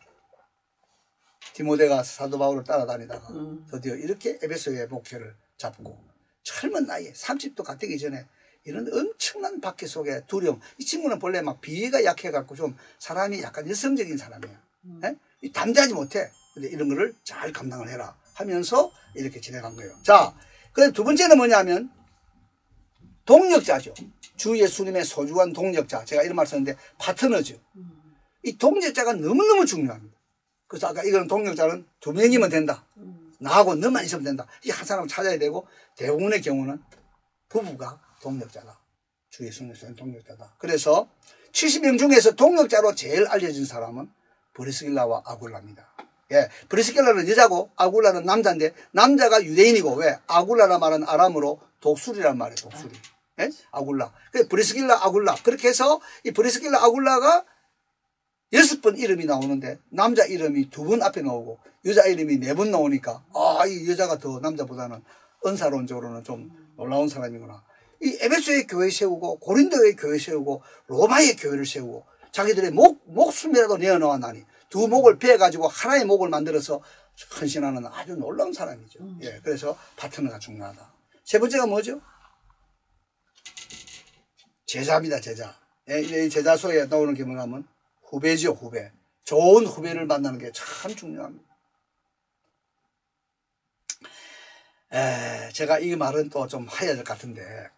디모데가 사도 바울을 따라다니다가 드디어 이렇게 에베소의 목회를 잡고 젊은 나이에 30도 가되기 전에 이런 엄청난 박해 속에 두려움. 이 친구는 본래 막 비위가 약해갖고 좀 사람이 약간 여성적인 사람이야. 담대하지 못해. 근데 이런 거를 잘 감당을 해라 하면서 이렇게 진행한 거예요. 자, 그다음 두 번째는 뭐냐면 동력자죠. 주 예수님의 소중한 동력자. 제가 이런 말 썼는데 파트너죠. 이 동력자가 너무너무 중요합니다. 그래서 아까 이거는 동력자는 2명이면 된다. 나하고 너만 있으면 된다. 이 한 사람을 찾아야 되고, 대부분의 경우는 부부가 동력자다. 주 예수님의 동력자다. 그래서 70명 중에서 동력자로 제일 알려진 사람은 브리스길라와 아굴라입니다. 예, 브리스길라는 여자고 아굴라는 남자인데, 남자가 유대인이고, 왜? 아굴라라 말은 아람으로 독수리란 말이에요. 독수리. 예? 아굴라. 브리스길라, 아굴라. 그렇게 해서 이 브리스길라, 아굴라가 6번 이름이 나오는데 남자 이름이 2번 앞에 나오고 여자 이름이 4번 나오니까, 이 여자가 더 남자보다는 은사론적으로는 좀 놀라운 사람이구나. 이 에베소의 교회 세우고 고린도의 교회 세우고 로마의 교회를 세우고 자기들의 목숨이라도 내어놓았나니 두 목을 베어가지고 하나의 목을 만들어서 헌신하는 아주 놀라운 사람이죠. 예, 그래서 파트너가 중요하다. 세 번째가 뭐죠? 제자입니다. 제자. 예, 이 제자소에 나오는 게 뭐냐면 후배죠. 후배. 좋은 후배를 만나는 게 참 중요합니다. 제가 이 말은 또 좀 해야 될 것 같은데,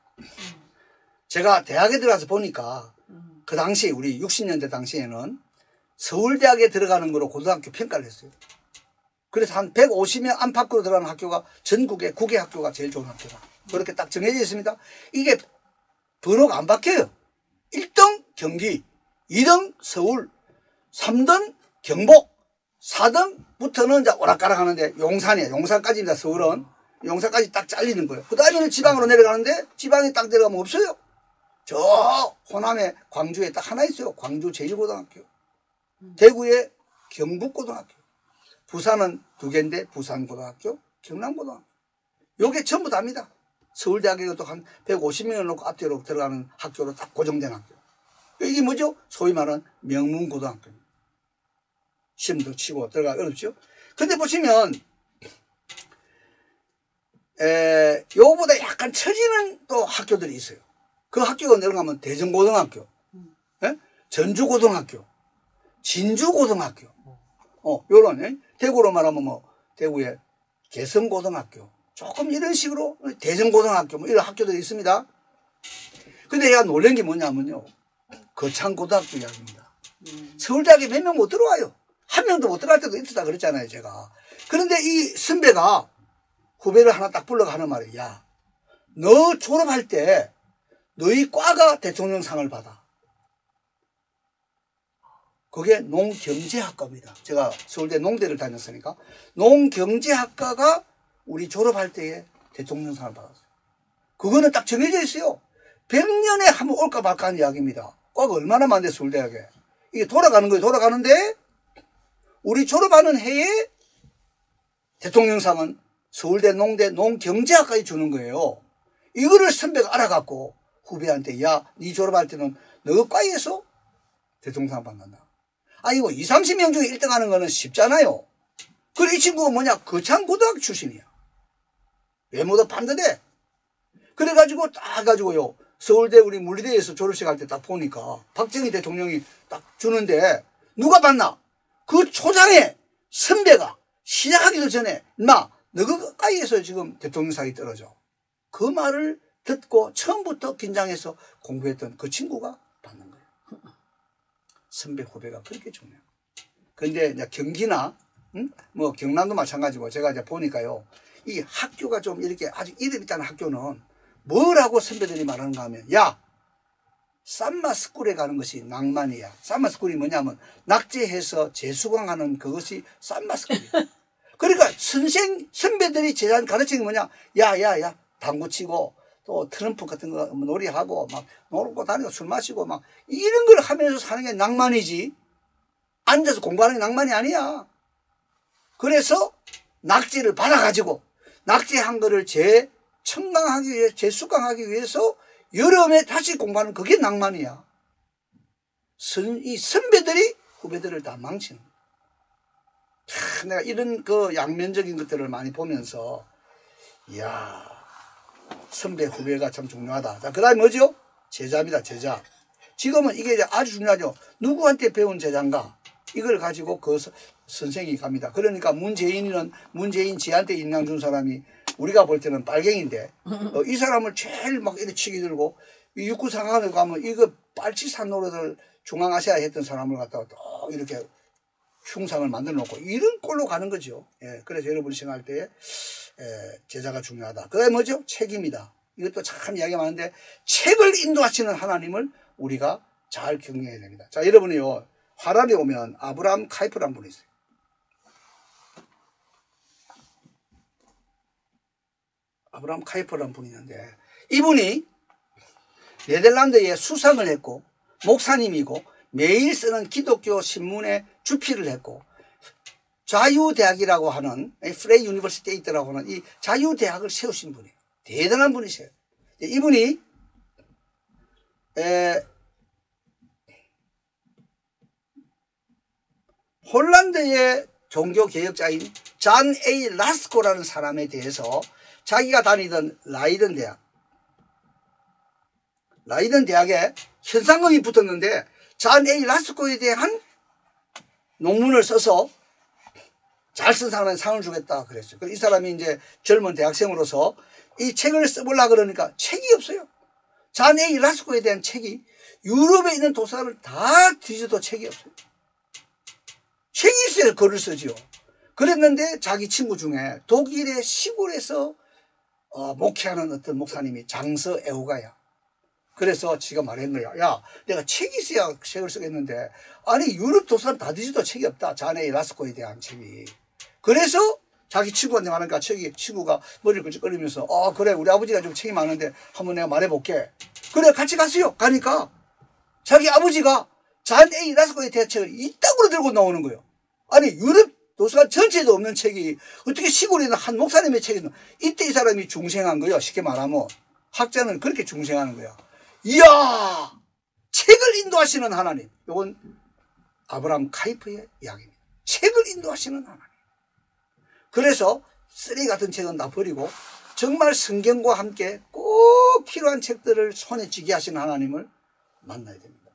제가 대학에 들어가서 보니까 그 당시 우리 60년대 당시에는 서울대학에 들어가는 거로 고등학교 평가를 했어요. 그래서 한 150명 안팎으로 들어가는 학교가 전국의 국외 학교가 제일 좋은 학교다. 그렇게 딱 정해져 있습니다. 이게 번호가 안 바뀌어요. 1등 경기, 2등 서울, 3등 경북, 4등부터는 이제 오락가락 하는데 용산이에요. 용산까지입니다. 서울은. 용산까지 딱 잘리는 거예요. 그 다음에는 지방으로 내려가는데 지방에 딱 내려가면 없어요. 저 호남에 광주에 딱 하나 있어요. 광주 제1고등학교. 대구에 경북고등학교. 부산은 2개인데 부산고등학교, 경남고등학교. 요게 전부 다입니다. 서울대학에도 또 한 150명을 놓고 앞뒤로 들어가는 학교로 딱 고정된 학교. 이게 뭐죠? 소위 말하는 명문고등학교입니다. 시험도 치고 들어가기 어렵죠? 근데 보시면, 요거보다 약간 처지는 또 학교들이 있어요. 그 학교가 내려가면 대전고등학교, 전주고등학교, 진주고등학교, 요런, 대구로 말하면 뭐, 대구의 개성고등학교, 조금 이런 식으로 대전고등학교, 뭐 이런 학교들이 있습니다. 근데 얘가 놀란 게 뭐냐면요. 거창고등학교 이야기입니다. 서울대학에 몇 명 못 들어와요. 한 명도 못 들어갈 때도 있었다 그랬잖아요, 제가. 그런데 이 선배가 후배를 하나 딱 불러가 하는 말이에요. 야, 너 졸업할 때 너희 과가 대통령상을 받아. 그게 농경제학과입니다. 제가 서울대 농대를 다녔으니까. 농경제학과가 우리 졸업할 때에 대통령상을 받았어요. 그거는 딱 정해져 있어요. 100년에 한 번 올까 말까 하는 이야기입니다. 과가 얼마나 많은데 서울대학에. 이게 돌아가는 거예요. 돌아가는데 우리 졸업하는 해에 대통령상은 서울대 농대 농경제학까지 주는 거예요. 이거를 선배가 알아갖고 후배한테 야, 네 졸업할 때는 너 과에서 대통령상 받는다. 아이고 20, 30명 중에 1등 하는 거는 쉽잖아요. 그리고 이 친구가 뭐냐, 거창고등학교 출신이야. 외모도 반듯해. 그래가지고 딱 가지고요, 서울대 우리 물리대에서 졸업식 할 때 딱 보니까 박정희 대통령이 딱 주는데 누가 봤나? 그 초장에 선배가 시작하기도 전에 인마 너그 과에서 지금 대통령상이 떨어져. 그 말을 듣고 처음부터 긴장해서 공부했던 그 친구가 받는 거예요. 선배 후배가 그렇게 중요해요. 그런데 이제 경기나 뭐 경남도 마찬가지고 제가 이제 보니까요, 이 학교가 좀 이렇게 아주 이름 있다는 학교는 뭐라고 선배들이 말하는가 하면, 야, 쌈마스쿨에 가는 것이 낭만이야. 쌈마스쿨이 뭐냐면 낙제해서 재수강하는 그것이 쌈마스쿨이야. 그러니까 선배들이 제자한테 가르치는 게 뭐냐, 야 당구 치고 또 트럼프 같은 거 놀이하고 막 놀고 다니고 술 마시고 막 이런 걸 하면서 사는 게 낭만이지, 앉아서 공부하는 게 낭만이 아니야. 그래서 낙제를 받아가지고 낙제한 거를 청강하기 위해, 재수강하기 위해서 여름에 다시 공부하는 그게 낭만이야. 이 선배들이 후배들을 다 망치는 거야. 내가 이런 그 양면적인 것들을 많이 보면서, 이야, 선배 후배가 참 중요하다. 자, 그 다음에 뭐죠? 제자입니다, 제자. 지금은 이게 아주 중요하죠. 누구한테 배운 제자인가? 이걸 가지고 그 선생이 갑니다. 그러니까 문재인 지한테 인양 준 사람이 우리가 볼 때는 빨갱인데, 이 사람을 제일 막 이렇게 치기 들고, 육구상하에 가면 이거 빨치산 노릇을 중앙아시아에 했던 사람을 갖다가 또 이렇게 흉상을 만들어 놓고 이런 꼴로 가는 거죠. 예, 그래서 여러분이 생각할 때 제자가 중요하다. 그 다음에 뭐죠? 책입니다. 이것도 참 이야기가 많은데, 책을 인도하시는 하나님을 우리가 잘 경외해야 됩니다. 자, 여러분이요, 화란에 오면 아브라함 카이프라는 분이 있어요. 아브라함 카이퍼라는 분이 있는데, 이분이 네덜란드에 수상을 했고 목사님이고 매일 쓰는 기독교 신문에 주필을 했고 자유대학이라고 하는 프레이 유니버시티에 있더라고 하는 이 자유대학을 세우신 분이에요. 대단한 분이세요. 이분이 홀란드의 종교개혁자인 잔 A 라스코라는 사람에 대해서 자기가 다니던 라이든 대학에 현상금이 붙었는데 잔 A 라스코에 대한 논문을 써서 잘 쓴 사람한테 상을 주겠다 그랬어요. 이 사람이 이제 젊은 대학생으로서 이 책을 써보려고 그러니까 책이 없어요. 잔 A 라스코에 대한 책이 유럽에 있는 도서관을 다 뒤져도 책이 없어요. 책이 있어야 글을 쓰지요. 그랬는데 자기 친구 중에 독일의 시골에서 목회하는 어떤 목사님이 장서 에오가야. 그래서 지가 말한 거야. 야, 내가 책이 있어야 책을 쓰겠는데, 아니 유럽 도서관 다 뒤져도 책이 없다. 자네 라스코에 대한 책이. 그래서 자기 친구한테 말하니까 친구가 머리를 끄적거리면서 그래, 우리 아버지가 좀 책이 많은데 한번 내가 말해볼게. 그래, 같이 갔어요. 가니까 자기 아버지가 잔 A 라스코에 대한 책을 이따구로 들고 나오는 거예요. 아니 유럽 도서관 전체에도 없는 책이 어떻게 시골에 있는 한 목사님의 책이 있는. 이때 이 사람이 중생한 거예요. 쉽게 말하면 학자는 그렇게 중생하는 거야. 이야, 책을 인도하시는 하나님. 이건 아브라함 카이프의 이야기입니다. 책을 인도하시는 하나님. 그래서 쓰레기 같은 책은 다 버리고 정말 성경과 함께 꼭 필요한 책들을 손에 쥐게 하시는 하나님을 만나야 됩니다.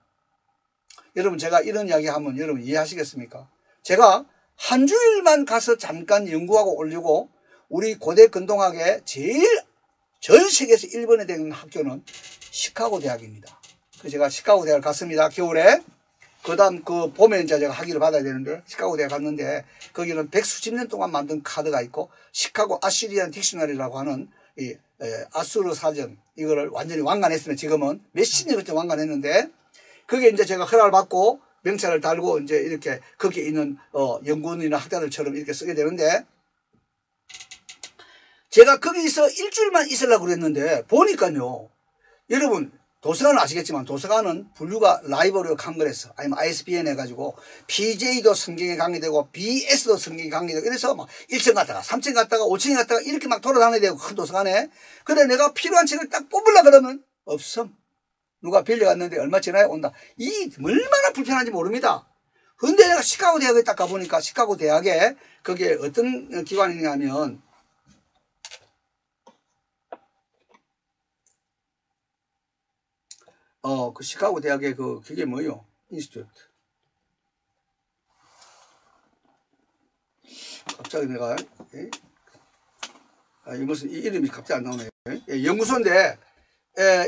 여러분, 제가 이런 이야기 하면 여러분 이해하시겠습니까? 제가 한 주일만 가서 잠깐 연구하고 올리고 우리 고대 근동학의 전 세계에서 1번에 되는 학교는 시카고 대학입니다. 그래서 제가 시카고 대학을 갔습니다. 겨울에. 그 다음 봄에 이제 제가 학위를 받아야 되는데 시카고 대학 갔는데 거기는 백수십 년 동안 만든 카드가 있고 시카고 아시리안 딕셔너리라고 하는 이 아수르 사전 이거를 완전히 완간했으면 지금은 몇십 년 그때 완간했는데 그게 이제 제가 허락을 받고 명찰을 달고 이제 이렇게 거기에 있는 연구원이나 학자들처럼 이렇게 쓰게 되는데 제가 거기서 일주일만 있으려고 그랬는데 보니까요, 여러분 도서관은 아시겠지만 도서관은 분류가 라이브러리 컨그레스 아니면 ISBN 해가지고 PJ도 성경에 강의되고 BS도 성경에 강의되고 이래서 막 1층 갔다가 3층 갔다가 5층 갔다가 이렇게 막 돌아다녀야 되고 큰 도서관에. 근데 내가 필요한 책을 딱 뽑으려 그러면 없음. 누가 빌려갔는데 얼마 지나야 온다. 이 얼마나 불편한지 모릅니다. 근데 내가 시카고 대학에 딱 가보니까 시카고 대학에 거기에 어떤 기관이냐면 그 시카고 대학의 그게 뭐요? 인스튜트. 갑자기 내가 이 무슨 이름이 갑자기 안 나오네요. 연구소인데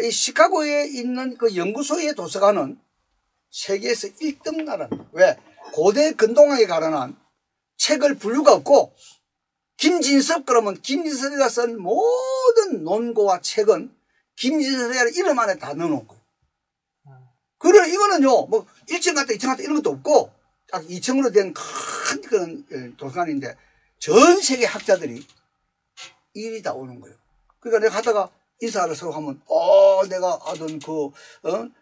이 시카고에 있는 그 연구소의 도서관은 세계에서 1등 나라입니다. 왜? 고대 근동학에 관한 책을 분류가 없고 김진섭 그러면 김진섭이가 쓴 모든 논고와 책은 김진섭이라는 이름 안에 다 넣어놓은 거예요. 그래 이거는요 뭐 1층 갔다 2층 갔다 이런 것도 없고 딱 2층으로 된 큰 그런 도서관인데 전 세계 학자들이 일이 다 오는 거예요. 그러니까 내가 가다가 인사를 서로 하면 내가 하던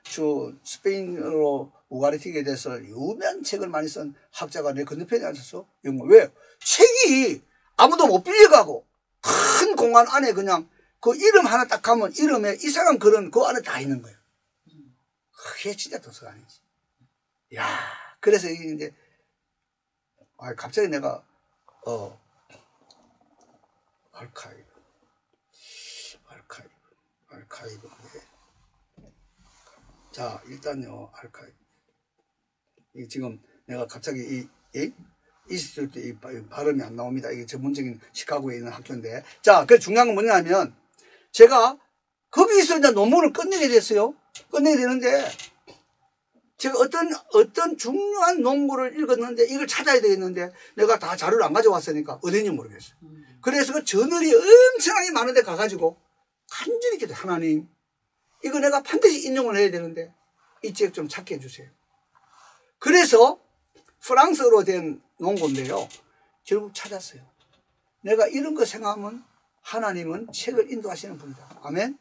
저 스페인어로 우가리틱에 대해서 유명한 책을 많이 쓴 학자가 내 건너편에 앉았어. 왜? 책이 아무도 못 빌려가고 큰 공간 안에 그냥 그 이름 하나 딱 가면 이름에 이 사람 글은 그 안에 다 있는 거예요. 그게 진짜 도서관이지. 야, 그래서 이제 갑자기 내가 아카이브. 자, 일단요, 아카이브. 지금 내가 갑자기 인스튜트 이 발음이 안 나옵니다. 이게 전문적인 시카고에 있는 학교인데. 자, 그 중요한 건 뭐냐면, 제가 거기서 이제 논문을 끝내게 됐어요. 끝내게 되는데, 제가 어떤 중요한 논문을 읽었는데, 이걸 찾아야 되겠는데, 내가 다 자료를 안 가져왔으니까 어딘지 모르겠어요. 그래서 그 저널이 엄청나게 많은데 가가지고, 간절히 기도 하나님, 이거 내가 반드시 인용을 해야 되는데, 이 책 좀 찾게 해주세요. 그래서 프랑스어로 된 논고인데요. 결국 찾았어요. 내가 이런 거 생각하면 하나님은 책을 인도하시는 분이다. 아멘?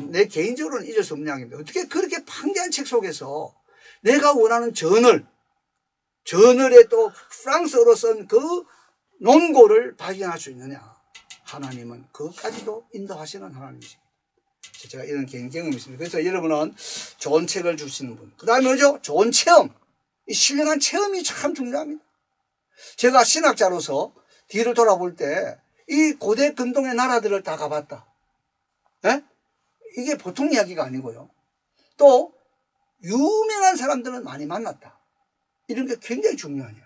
내 개인적으로는 잊을 수 없는 이야기입니다. 어떻게 그렇게 방대한 책 속에서 내가 원하는 저널에 또 프랑스어로 쓴 그 논고를 발견할 수 있느냐. 하나님은 그것까지도 인도하시는 하나님이십니다. 제가 이런 개인 경험이 있습니다. 그래서 여러분은 좋은 책을 주시는 분. 그 다음에 뭐죠? 좋은 체험. 이 신령한 체험이 참 중요합니다. 제가 신학자로서 뒤를 돌아볼 때 이 고대 근동의 나라들을 다 가봤다. 예? 이게 보통 이야기가 아니고요. 또 유명한 사람들은 많이 만났다. 이런 게 굉장히 중요해요.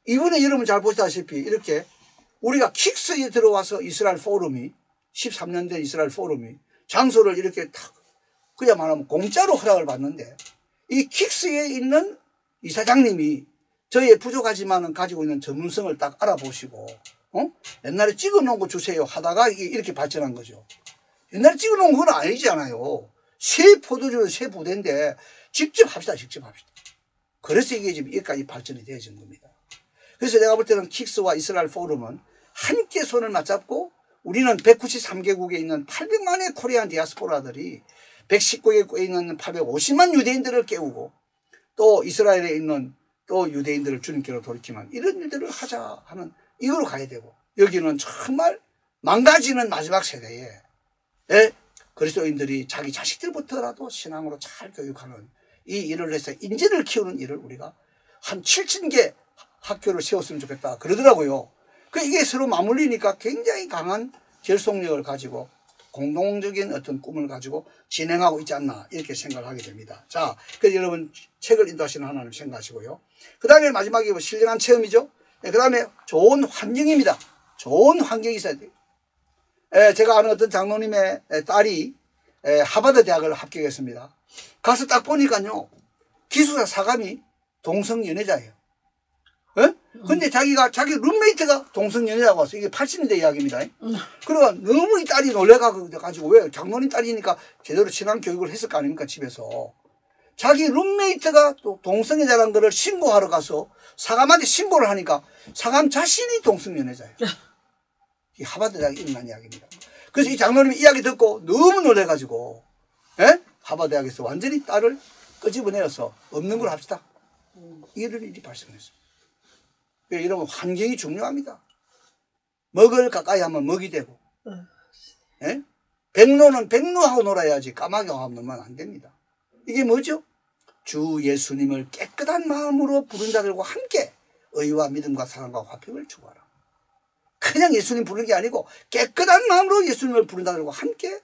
이번에 여러분 잘 보시다시피 이렇게 우리가 킥스에 들어와서 이스라엘 포럼이 13년 된 이스라엘 포럼이 장소를 이렇게 탁 그냥 말하면 공짜로 허락을 받는데 이 킥스에 있는 이사장님이 저희의 부족하지만은 가지고 있는 전문성을 딱 알아보시고 옛날에 찍어놓은 거 주세요 하다가 이렇게 발전한 거죠. 옛날에 찍어놓은 건 아니잖아요. 새 포도주는 새 부대인데 직접 합시다. 그래서 이게 지금 여기까지 발전이 되어진 겁니다. 그래서 내가 볼 때는 킥스와 이스라엘 포럼은 함께 손을 맞잡고 우리는 193개국에 있는 800만의 코리안 디아스포라들이 119개국에 있는 850만 유대인들을 깨우고 또 이스라엘에 있는 또 유대인들을 주님께로 돌이키는 이런 일들을 하자 하는 이거로 가야 되고 여기는 정말 망가지는 마지막 세대에 그리스도인들이 자기 자식들부터라도 신앙으로 잘 교육하는 이 일을 해서 인재를 키우는 일을 우리가 한 7,000개 학교를 세웠으면 좋겠다 그러더라고요. 이게 서로 맞물리니까 굉장히 강한 결속력을 가지고 공동적인 어떤 꿈을 가지고 진행하고 있지 않나 이렇게 생각을 하게 됩니다. 자, 그래서 여러분 책을 인도하시는 하나님 생각하시고요. 그 다음에 마지막에 신령한 체험이죠. 그 다음에 좋은 환경입니다. 좋은 환경이 있어야 돼요. 제가 아는 어떤 장로님의 딸이 하버드 대학을 합격했습니다. 가서 딱 보니까요. 기숙사 사감이 동성연애자예요. 근데 자기 룸메이트가 동성연애자가 왔어. 이게 80년대 이야기입니다. 그러니까 너무 이 딸이 놀래가지고 왜? 장로님 딸이니까 제대로 신앙 교육을 했을 거 아닙니까? 집에서. 자기 룸메이트가 또 동성애자라는 거를 신고하러 가서 사감한테 신고를 하니까 사감 자신이 동성연애자예요. 이 하버드 대학에 일어난 이야기입니다. 그래서 이 장로님이 이야기 듣고 너무 놀래가지고 하버드 대학에서 완전히 딸을 끄집어내어서 없는 걸 합시다. 이런 일이 발생했어요. 이러면 환경이 중요합니다. 먹을 가까이 하면 먹이 되고, 예? 백로는 백로하고 놀아야지 까마귀하고 놀면 안 됩니다. 이게 뭐죠? 주 예수님을 깨끗한 마음으로 부른 자들과 함께 의와 믿음과 사랑과 화평을 추구하라. 그냥 예수님 부르는 게 아니고 깨끗한 마음으로 예수님을 부른 자들과 함께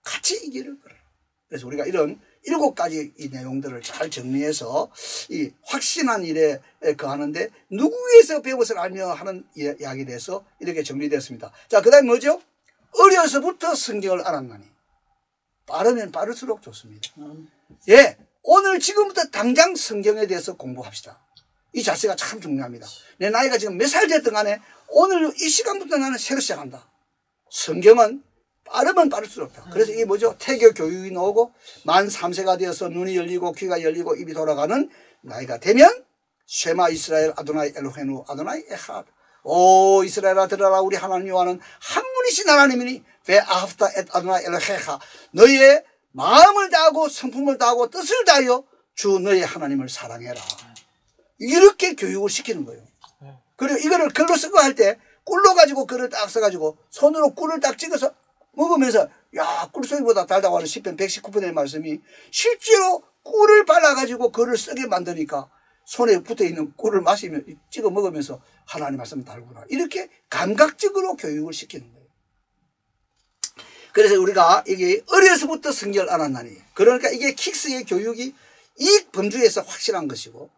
같이 이 길을 걸어라. 그래서 우리가 이런 7가지 이 내용들을 잘 정리해서 이 확신한 일에 거하는데 누구에서 배웠을 알며 하는 이야기에 대해서 이렇게 정리되었습니다. 자, 그 다음에 뭐죠? 어려서부터 성경을 알았나니. 빠르면 빠를수록 좋습니다. 예, 오늘 지금부터 당장 성경에 대해서 공부합시다. 이 자세가 참 중요합니다. 내 나이가 지금 몇 살 됐든 간에 오늘 이 시간부터 나는 새로 시작한다. 성경은 빠르면 빠를수록 좋다. 그래서 이게 뭐죠? 태교 교육이 나오고 만 3세가 되어서 눈이 열리고 귀가 열리고 입이 돌아가는 나이가 되면 쉐마 이스라엘 아도나이 엘로헤누 아도나이 에하드. 오 이스라엘아 들어라, 우리 하나님 여호와는 한 분이신 하나님이니 베 아합타 엣 아도나이 엘로헤하. 너희의 마음을 다하고 성품을 다하고 뜻을 다하여 주 너희 하나님을 사랑해라. 이렇게 교육을 시키는 거예요. 그리고 이거를 글로 쓰고 할 때 꿀로 가지고 글을 딱 써가지고 손으로 꿀을 딱 찍어서 먹으면서 야, 꿀송이보다 달다고 하는 시편 119편의 말씀이 실제로 꿀을 발라가지고 글을 쓰게 만드니까 손에 붙어있는 꿀을 마시면 찍어 먹으면서 하나님 말씀 달구나. 이렇게 감각적으로 교육을 시키는 거예요. 그래서 우리가 이게 어려서부터 성경을 알았나니, 그러니까 이게 킥스의 교육이 이 범주에서 확실한 것이고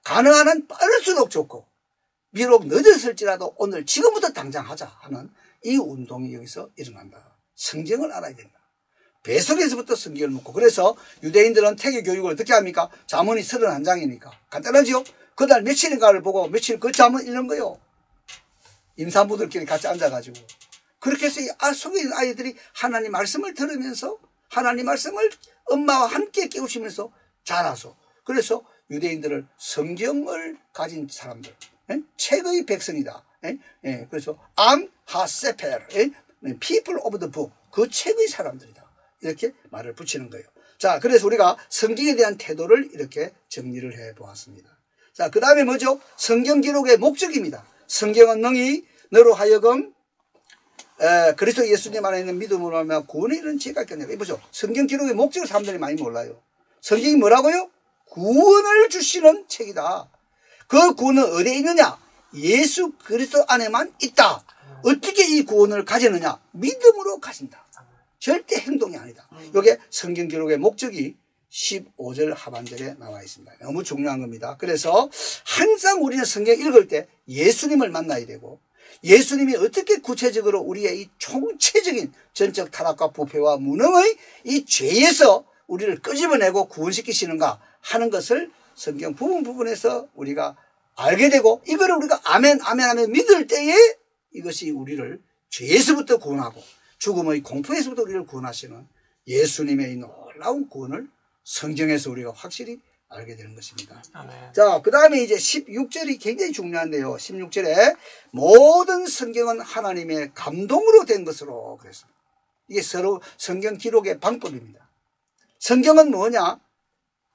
가능한 한 빠를수록 좋고 비록 늦었을지라도 오늘 지금부터 당장 하자 하는 이 운동이 여기서 일어난다. 성경을 알아야 된다. 배속에서부터 성경을 묻고, 그래서 유대인들은 태교 교육을 어떻게 합니까? 잠언이 31장이니까 간단하죠. 그날 며칠인가를 보고 며칠 그 잠언 읽는 거요. 임산부들끼리 같이 앉아가지고 그렇게 해서 속에 있는 아이들이 하나님 말씀을 들으면서 하나님 말씀을 엄마와 함께 깨우치면서 자라서, 그래서 유대인들을 성경을 가진 사람들, 책의 백성이다. 그래서 암 하세펠, people of the book, 그 책의 사람들이다. 이렇게 말을 붙이는 거예요. 자, 그래서 우리가 성경에 대한 태도를 이렇게 정리를 해 보았습니다. 자, 그 다음에 뭐죠? 성경 기록의 목적입니다. 성경은 능히 너로 하여금 그리스도 예수님 안에 있는 믿음으로 하면 구원에 이르는 지혜가 있겠네요. 보죠. 성경 기록의 목적을 사람들이 많이 몰라요. 성경이 뭐라고요? 구원을 주시는 책이다. 그 구원은 어디에 있느냐? 예수 그리스도 안에만 있다. 어떻게 이 구원을 가지느냐? 믿음으로 가진다. 절대 행동이 아니다. 이게 성경 기록의 목적이 15절 하반절에 나와 있습니다. 너무 중요한 겁니다. 그래서 항상 우리는 성경 읽을 때 예수님을 만나야 되고, 예수님이 어떻게 구체적으로 우리의 이 총체적인 전적 타락과 부패와 무능의 이 죄에서 우리를 끄집어내고 구원시키시는가 하는 것을 성경 부분에서 우리가 알게 되고, 이거를 우리가 아멘 아멘 아멘 믿을 때에 이것이 우리를 죄에서부터 구원하고 죽음의 공포에서부터 우리를 구원하시는 예수님의 이 놀라운 구원을 성경에서 우리가 확실히 알게 되는 것입니다. 아멘. 자, 그 다음에 이제 16절이 굉장히 중요한데요. 16절에 모든 성경은 하나님의 감동으로 된 것으로 그랬습니다. 이게 서로 성경 기록의 방법입니다. 성경은 뭐냐?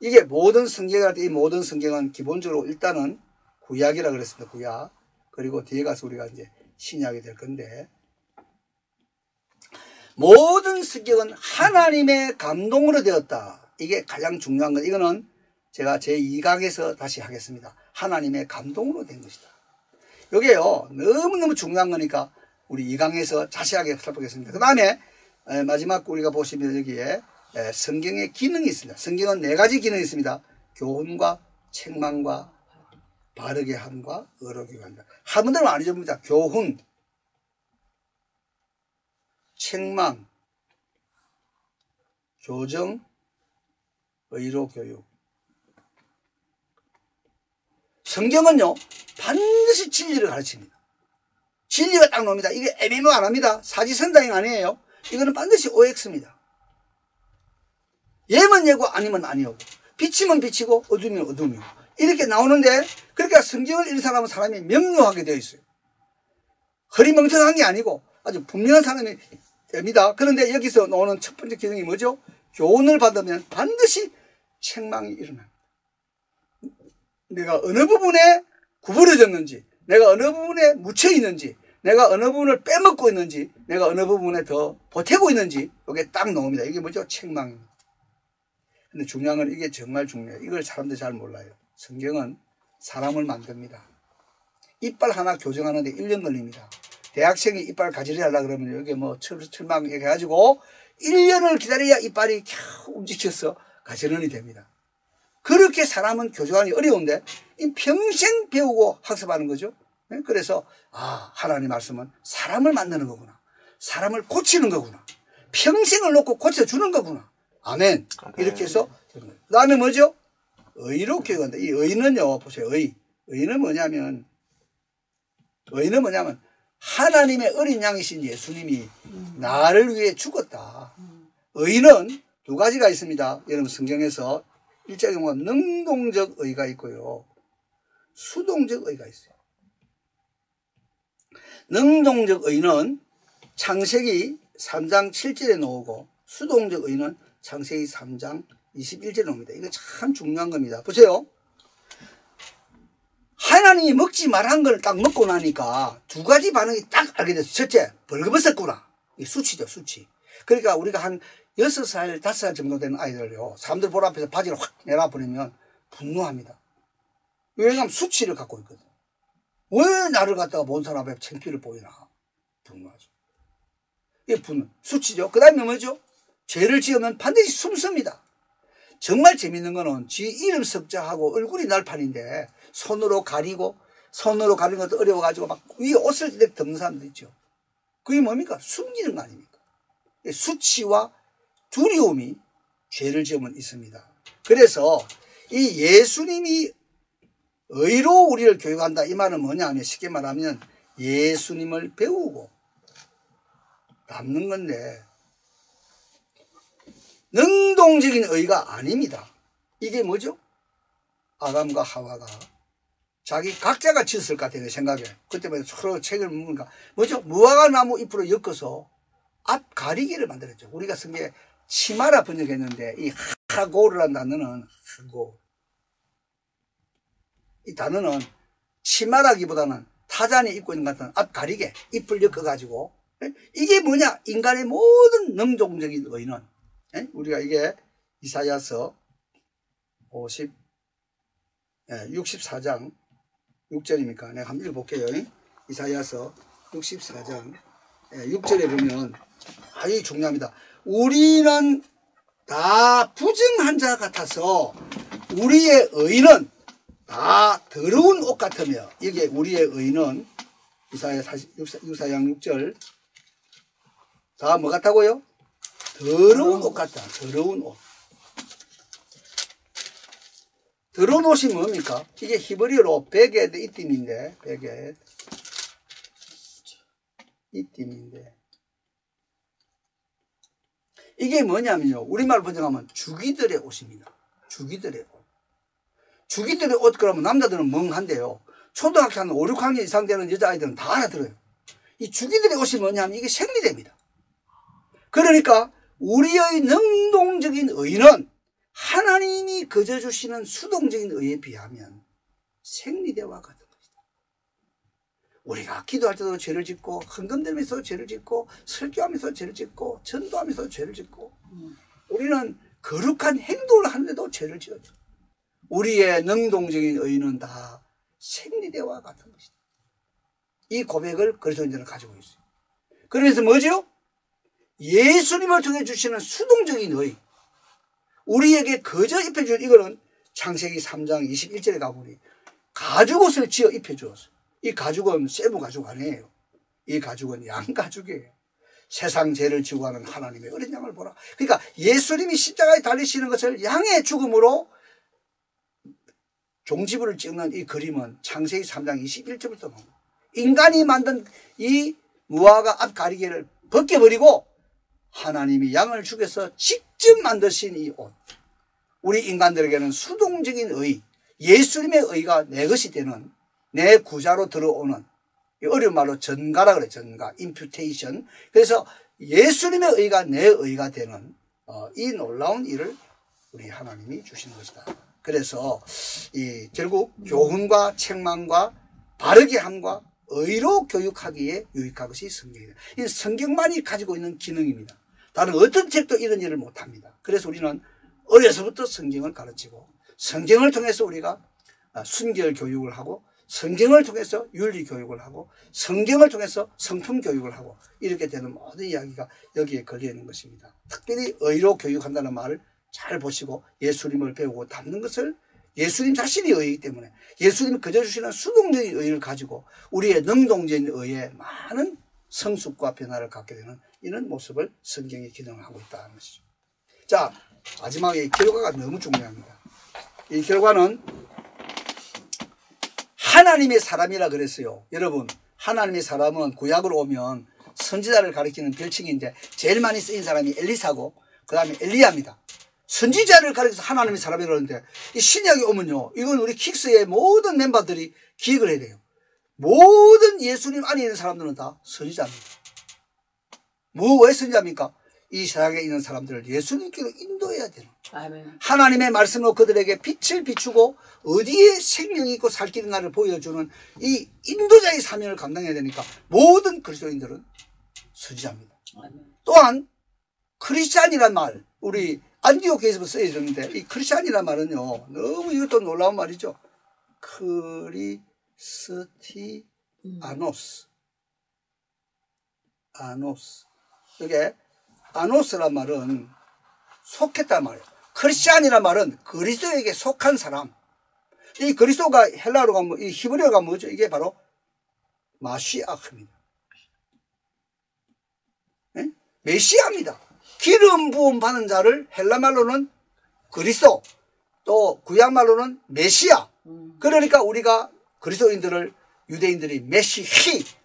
이게 모든 성경이랄 때 이 모든 성경은 기본적으로 일단은 구약이라 그랬습니다. 구약. 그리고 뒤에 가서 우리가 이제 신약이 될 건데, 모든 성경은 하나님의 감동으로 되었다. 이게 가장 중요한 것. 이거는 제가 제2강에서 다시 하겠습니다. 하나님의 감동으로 된 것이다. 이게요, 너무너무 중요한 거니까 우리 2강에서 자세하게 살펴보겠습니다. 그 다음에 마지막 우리가 보시면 여기에 성경의 기능이 있습니다. 성경은 4가지 기능이 있습니다. 교훈과 책망과 바르게 함과 어록이 합니다. 한 번도 안 잊어봅니다. 교훈, 책망, 교정, 의로 교육. 성경은요 반드시 진리를 가르칩니다. 진리가 딱 나옵니다. 이게 애매모 안 합니다. 사지선다행 아니에요. 이거는 반드시 OX입니다. 예면 예고 아니면 아니오고, 비치면 비치고 어두우면 어두우며 이렇게 나오는데, 그러니까 성경을 읽는 사람은 사람이 명료하게 되어 있어요. 허리멍텅한 게 아니고 아주 분명한 사람이 됩니다. 그런데 여기서 나오는 첫 번째 기능이 뭐죠? 교훈을 받으면 반드시 책망이 일어납니다. 내가 어느 부분에 구부러졌는지, 내가 어느 부분에 묻혀 있는지, 내가 어느 부분을 빼먹고 있는지, 내가 어느 부분에 더 보태고 있는지 이게 딱 나옵니다. 이게 뭐죠? 책망입니다. 근데 중요한 건 이게 정말 중요해요. 이걸 사람들이 잘 몰라요. 성경은 사람을 만듭니다. 이빨 하나 교정하는데 1년 걸립니다. 대학생이 이빨 가지를 하려고 그러면 여기 뭐 철망 이렇게 해가지고 1년을 기다려야 이빨이 겨우 움직여서 가지런히 됩니다. 그렇게 사람은 교정하기 어려운데 평생 배우고 학습하는 거죠. 그래서 하나님 말씀은 사람을 만드는 거구나. 사람을 고치는 거구나. 평생을 놓고 고쳐주는 거구나. 아멘. 이렇게 해서 그 다음에 뭐죠? 의로 교육한다. 이 의는요, 보세요. 의는 뭐냐면 하나님의 어린 양이신 예수님이 나를 위해 죽었다. 의는 두 가지가 있습니다. 여러분 성경에서 일자의 경우가 능동적 의가 있고요. 수동적 의가 있어요. 능동적 의는 창세기 3장 7절에 나오고 수동적 의는 창세기 3장 21절에 나옵니다. 이거 참 중요한 겁니다. 보세요. 하나님이 먹지 말한 걸 딱 먹고 나니까 두 가지 반응이 딱 알게 됐어요. 첫째, 벌거벗었구나. 이 수치죠, 수치. 그러니까 우리가 한 6살, 5살 정도 되는 아이들요. 사람들 보러 앞에서 바지를 확 내놔버리면 분노합니다. 왜냐하면 수치를 갖고 있거든. 왜 나를 갖다가 본 사람 앞에 창피를 보이나? 분노하죠. 이게 분노, 수치죠. 그 다음에 뭐죠? 죄를 지으면 반드시 숨습니다. 정말 재밌는 거는 지 이름 석자하고 얼굴이 날판인데 손으로 가리는 것도 어려워가지고 막 위에 옷을 이렇게 덮는 사람도 있죠. 그게 뭡니까? 숨기는 거 아닙니까? 수치와 두려움이 죄를 지으면 있습니다. 그래서 이 예수님이 의로 우리를 교육한다. 이 말은 뭐냐 하면 쉽게 말하면 예수님을 배우고 닮는 건데 능동적인 의가 아닙니다. 이게 뭐죠? 아담과 하와가 자기 각자가 지었을 것 같아요. 내 생각에. 그때마다 서로 책을 묻으니까 뭐죠? 무화과 나무 잎으로 엮어서 앞 가리개를 만들었죠. 우리가 쓴 게 치마라 번역했는데 이 하고르라는 단어는 하고 이 단어는 치마라기보다는 타잔이 입고 있는 것 같은 앞 가리개 잎을 엮어가지고 이게 뭐냐? 인간의 모든 능동적인 의는 우리가 이게 이사야서 64장 6절입니까? 내가 한번 읽어볼게요. 이사야서 64장 6절에 보면 아주 중요합니다. 우리는 다 부정한 자 같아서 우리의 의는 다 더러운 옷 같으며 이게 우리의 의는 이사야 64장 6절 다 뭐 같다고요? 더러운 옷 같다. 더러운 옷. 더러운 옷이 뭡니까? 이게 히브리어로 베겟 이띠인데 베겟 이띠인데 이게 뭐냐면요. 우리말 번역하면 주기들의 옷입니다. 주기들의 옷. 주기들의 옷 그러면 남자들은 멍한데요. 초등학교 한 5, 6학년 이상 되는 여자아이들은 다 알아들어요. 이 주기들의 옷이 뭐냐면 이게 생리대입니다. 그러니까 우리의 능동적인 의는 하나님이 거저주시는 수동적인 의에 비하면 생리대와 같은 것이다. 우리가 기도할 때도 죄를 짓고 헌금들면서 죄를 짓고 설교하면서 죄를 짓고 전도하면서 죄를 짓고 우리는 거룩한 행동을 하는데도 죄를 지었죠. 우리의 능동적인 의는 다 생리대와 같은 것이다. 이 고백을 그리스도인들은 가지고 있어요. 그러면서 뭐죠? 예수님을 통해 주시는 수동적인 의 우리에게 거저 입혀준 이거는 창세기 3장 21절에 가보니 가죽옷을 지어 입혀주었어요. 이 가죽은 세부 가죽 아니에요. 이 가죽은 양 가죽이에요. 세상 죄를 지고 가는 하나님의 어린 양을 보라. 그러니까 예수님이 십자가에 달리시는 것을 양의 죽음으로 종지부를 찍는 이 그림은 창세기 3장 21절부터 나옵니다. 인간이 만든 이 무화과 앞 가리개를 벗겨버리고 하나님이 양을 죽여서 직접 만드신 이 옷. 우리 인간들에게는 수동적인 의, 예수님의 의가 내 것이 되는 내 구자로 들어오는 어려운 말로 전가라 그래. 전가, 임퓨테이션. 그래서 예수님의 의가 내 의가 되는 이 놀라운 일을 우리 하나님이 주시는 것이다. 그래서 결국 교훈과 책망과 바르게 함과 의로 교육하기에 유익한 것이 성경이다. 이 성경만이 가지고 있는 기능입니다. 다른 어떤 책도 이런 일을 못합니다. 그래서 우리는 어려서부터 성경을 가르치고 성경을 통해서 우리가 순결 교육을 하고 성경을 통해서 윤리 교육을 하고 성경을 통해서 성품 교육을 하고 이렇게 되는 모든 이야기가 여기에 걸려있는 것입니다. 특별히 의로 교육한다는 말을 잘 보시고 예수님을 배우고 닮는 것을 예수님 자신이 의이기 때문에 예수님이 그저 주시는 수동적인 의를 가지고 우리의 능동적인 의에 많은 성숙과 변화를 갖게 되는 이런 모습을 성경이 기능을 하고 있다는 것이죠. 자, 마지막에 이 결과가 너무 중요합니다. 이 결과는 하나님의 사람이라 그랬어요. 여러분, 하나님의 사람은 구약으로 오면 선지자를 가리키는 별칭인데 제일 많이 쓰인 사람이 엘리사고 그 다음에 엘리야입니다. 선지자를 가리켜서 하나님의 사람이라고 하는데 이 신약에 오면요, 이건 우리 킥스의 모든 멤버들이 기억을 해야 돼요. 모든 예수님 안에 있는 사람들은 다 선지자입니다. 왜 선지자입니까? 이 세상에 있는 사람들을 예수님께로 인도해야 되는 아멘. 하나님의 말씀으로 그들에게 빛을 비추고 어디에 생명이 있고 살 길인 가를 보여주는 이 인도자의 사명을 감당해야 되니까 모든 그리스도인들은 선지자입니다. 아멘. 또한 크리스찬이란 말, 우리 안디옥 교회에서 쓰여졌는데 이 크리스찬이란 말은요, 너무 이것도 놀라운 말이죠. 크리스티아노스. 아노스. 이게 아노스란 말은 속했단 말이에요. 크리스찬이란 말은 그리스도에게 속한 사람. 이 그리스도가 헬라어로 가면, 이 히브리어로 가면 뭐죠? 이게 바로 마시아흐입니다. 네? 메시아입니다. 기름 부음 받은 자를 헬라말로는 그리스도, 또 구약말로는 메시아. 그러니까 우리가 그리스도인들을 유대인들이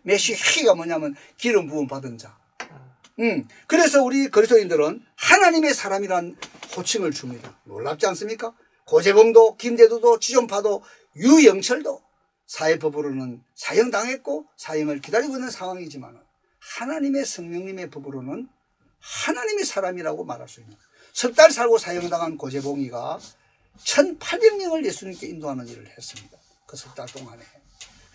메시히가 뭐냐면 기름 부음 받은 자. 그래서 우리 그리스도인들은 하나님의 사람이란 호칭을 줍니다. 놀랍지 않습니까? 고재봉도 김대두도 지존파도 유영철도 사회법으로는 사형당했고 사형을 기다리고 있는 상황이지만 하나님의 성령님의 법으로는 하나님의 사람이라고 말할 수 있는, 석 달 살고 사형당한 고재봉이가 1800명을 예수님께 인도하는 일을 했습니다. 그 석 달 동안에.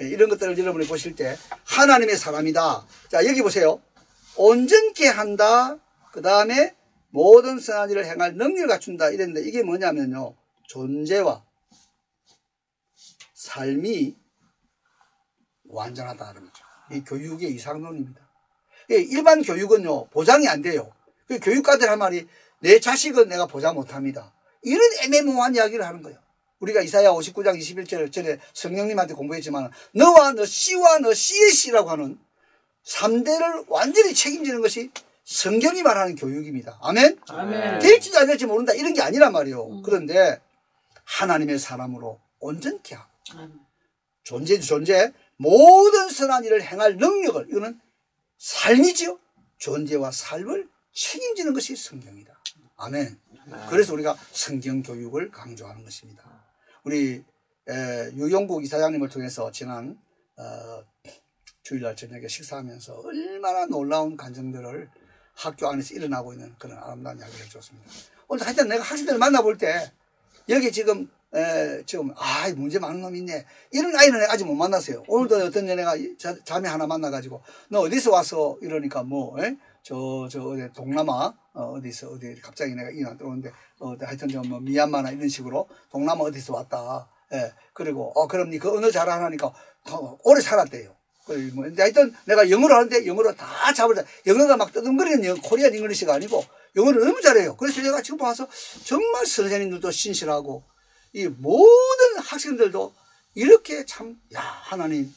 이런 것들을 여러분이 보실 때 하나님의 사람이다. 자, 여기 보세요. 온전케 한다. 그 다음에 모든 선한 일을 행할 능력을 갖춘다. 이랬는데 이게 뭐냐면요, 존재와 삶이 완전하다는 거죠. 이 교육의 이상론입니다. 일반 교육은요, 보장이 안 돼요. 교육가들 한 말이 내 자식은 내가 보장 못합니다. 이런 애매모호한 이야기를 하는 거예요. 우리가 이사야 59장 21절 전에 성령님한테 공부했지만 너와 너 씨와 너 씨의 씨라고 하는 3대를 완전히 책임지는 것이 성경이 말하는 교육입니다. 아멘? 아멘. 될지도 안 될지 모른다 이런 게 아니란 말이에요. 그런데 하나님의 사람으로 온전케 하고 존재 모든 선한 일을 행할 능력을, 이거는 삶이지요. 존재와 삶을 책임지는 것이 성경이다. 아멘. 그래서 우리가 성경 교육을 강조하는 것입니다. 우리 유용국 이사장님을 통해서 지난 주일날 저녁에 식사하면서 얼마나 놀라운 간증들을 학교 안에서 일어나고 있는 그런 아름다운 이야기를 해줬습니다. 오늘 하여튼 내가 학생들을 만나볼 때 여기 지금 문제 많은 놈이 있네, 이런 아이는 아직 못 만났어요. 오늘도 어떤 년애가 자매 하나 만나가지고 너 어디서 왔어? 이러니까 어디 동남아 어디서 갑자기 내가 이나 들어오는데 하여튼 뭐 미얀마나 이런 식으로 동남아 어디서 왔다. 예. 그리고 그럼 니 그 언어 잘하니까 오래 살았대요. 근데 하여튼 내가 영어로 하는데 영어로 다 잡을 영어가 막 뜨듬거리는 코리안 잉글리시가 아니고 영어를 너무 잘해요. 그래서 내가 지금 봐서 정말 선생님들도 신실하고 이 모든 학생들도 이렇게 참, 하나님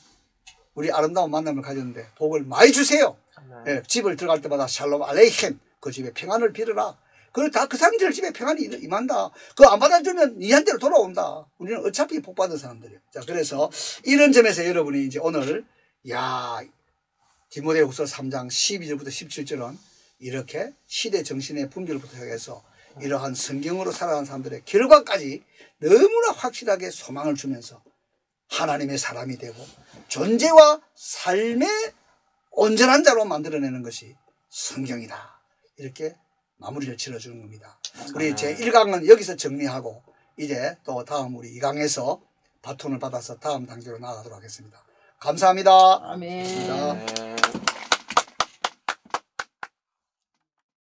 우리 아름다운 만남을 가졌는데 복을 많이 주세요. 예, 집을 들어갈 때마다 샬롬 알레이켐, 그 집에 평안을 빌어라. 그 사람들 집에 평안이 임한다. 그거 안 받아주면 니한테로 돌아온다. 우리는 어차피 복 받은 사람들이에요. 자, 그래서 이런 점에서 여러분이 이제 오늘 디모데후서 3장 12절부터 17절은 이렇게 시대 정신의 분별부터 해서 이러한 성경으로 살아가는 사람들의 결과까지 너무나 확실하게 소망을 주면서 하나님의 사람이 되고 존재와 삶의 온전한 자로 만들어내는 것이 성경이다. 이렇게 마무리를 지어주는 겁니다. 우리 제 1강은 여기서 정리하고 이제 또 다음 우리 2강에서 바톤을 받아서 다음 단계로 나아가도록 하겠습니다. 감사합니다. 아멘. 고맙습니다. 네.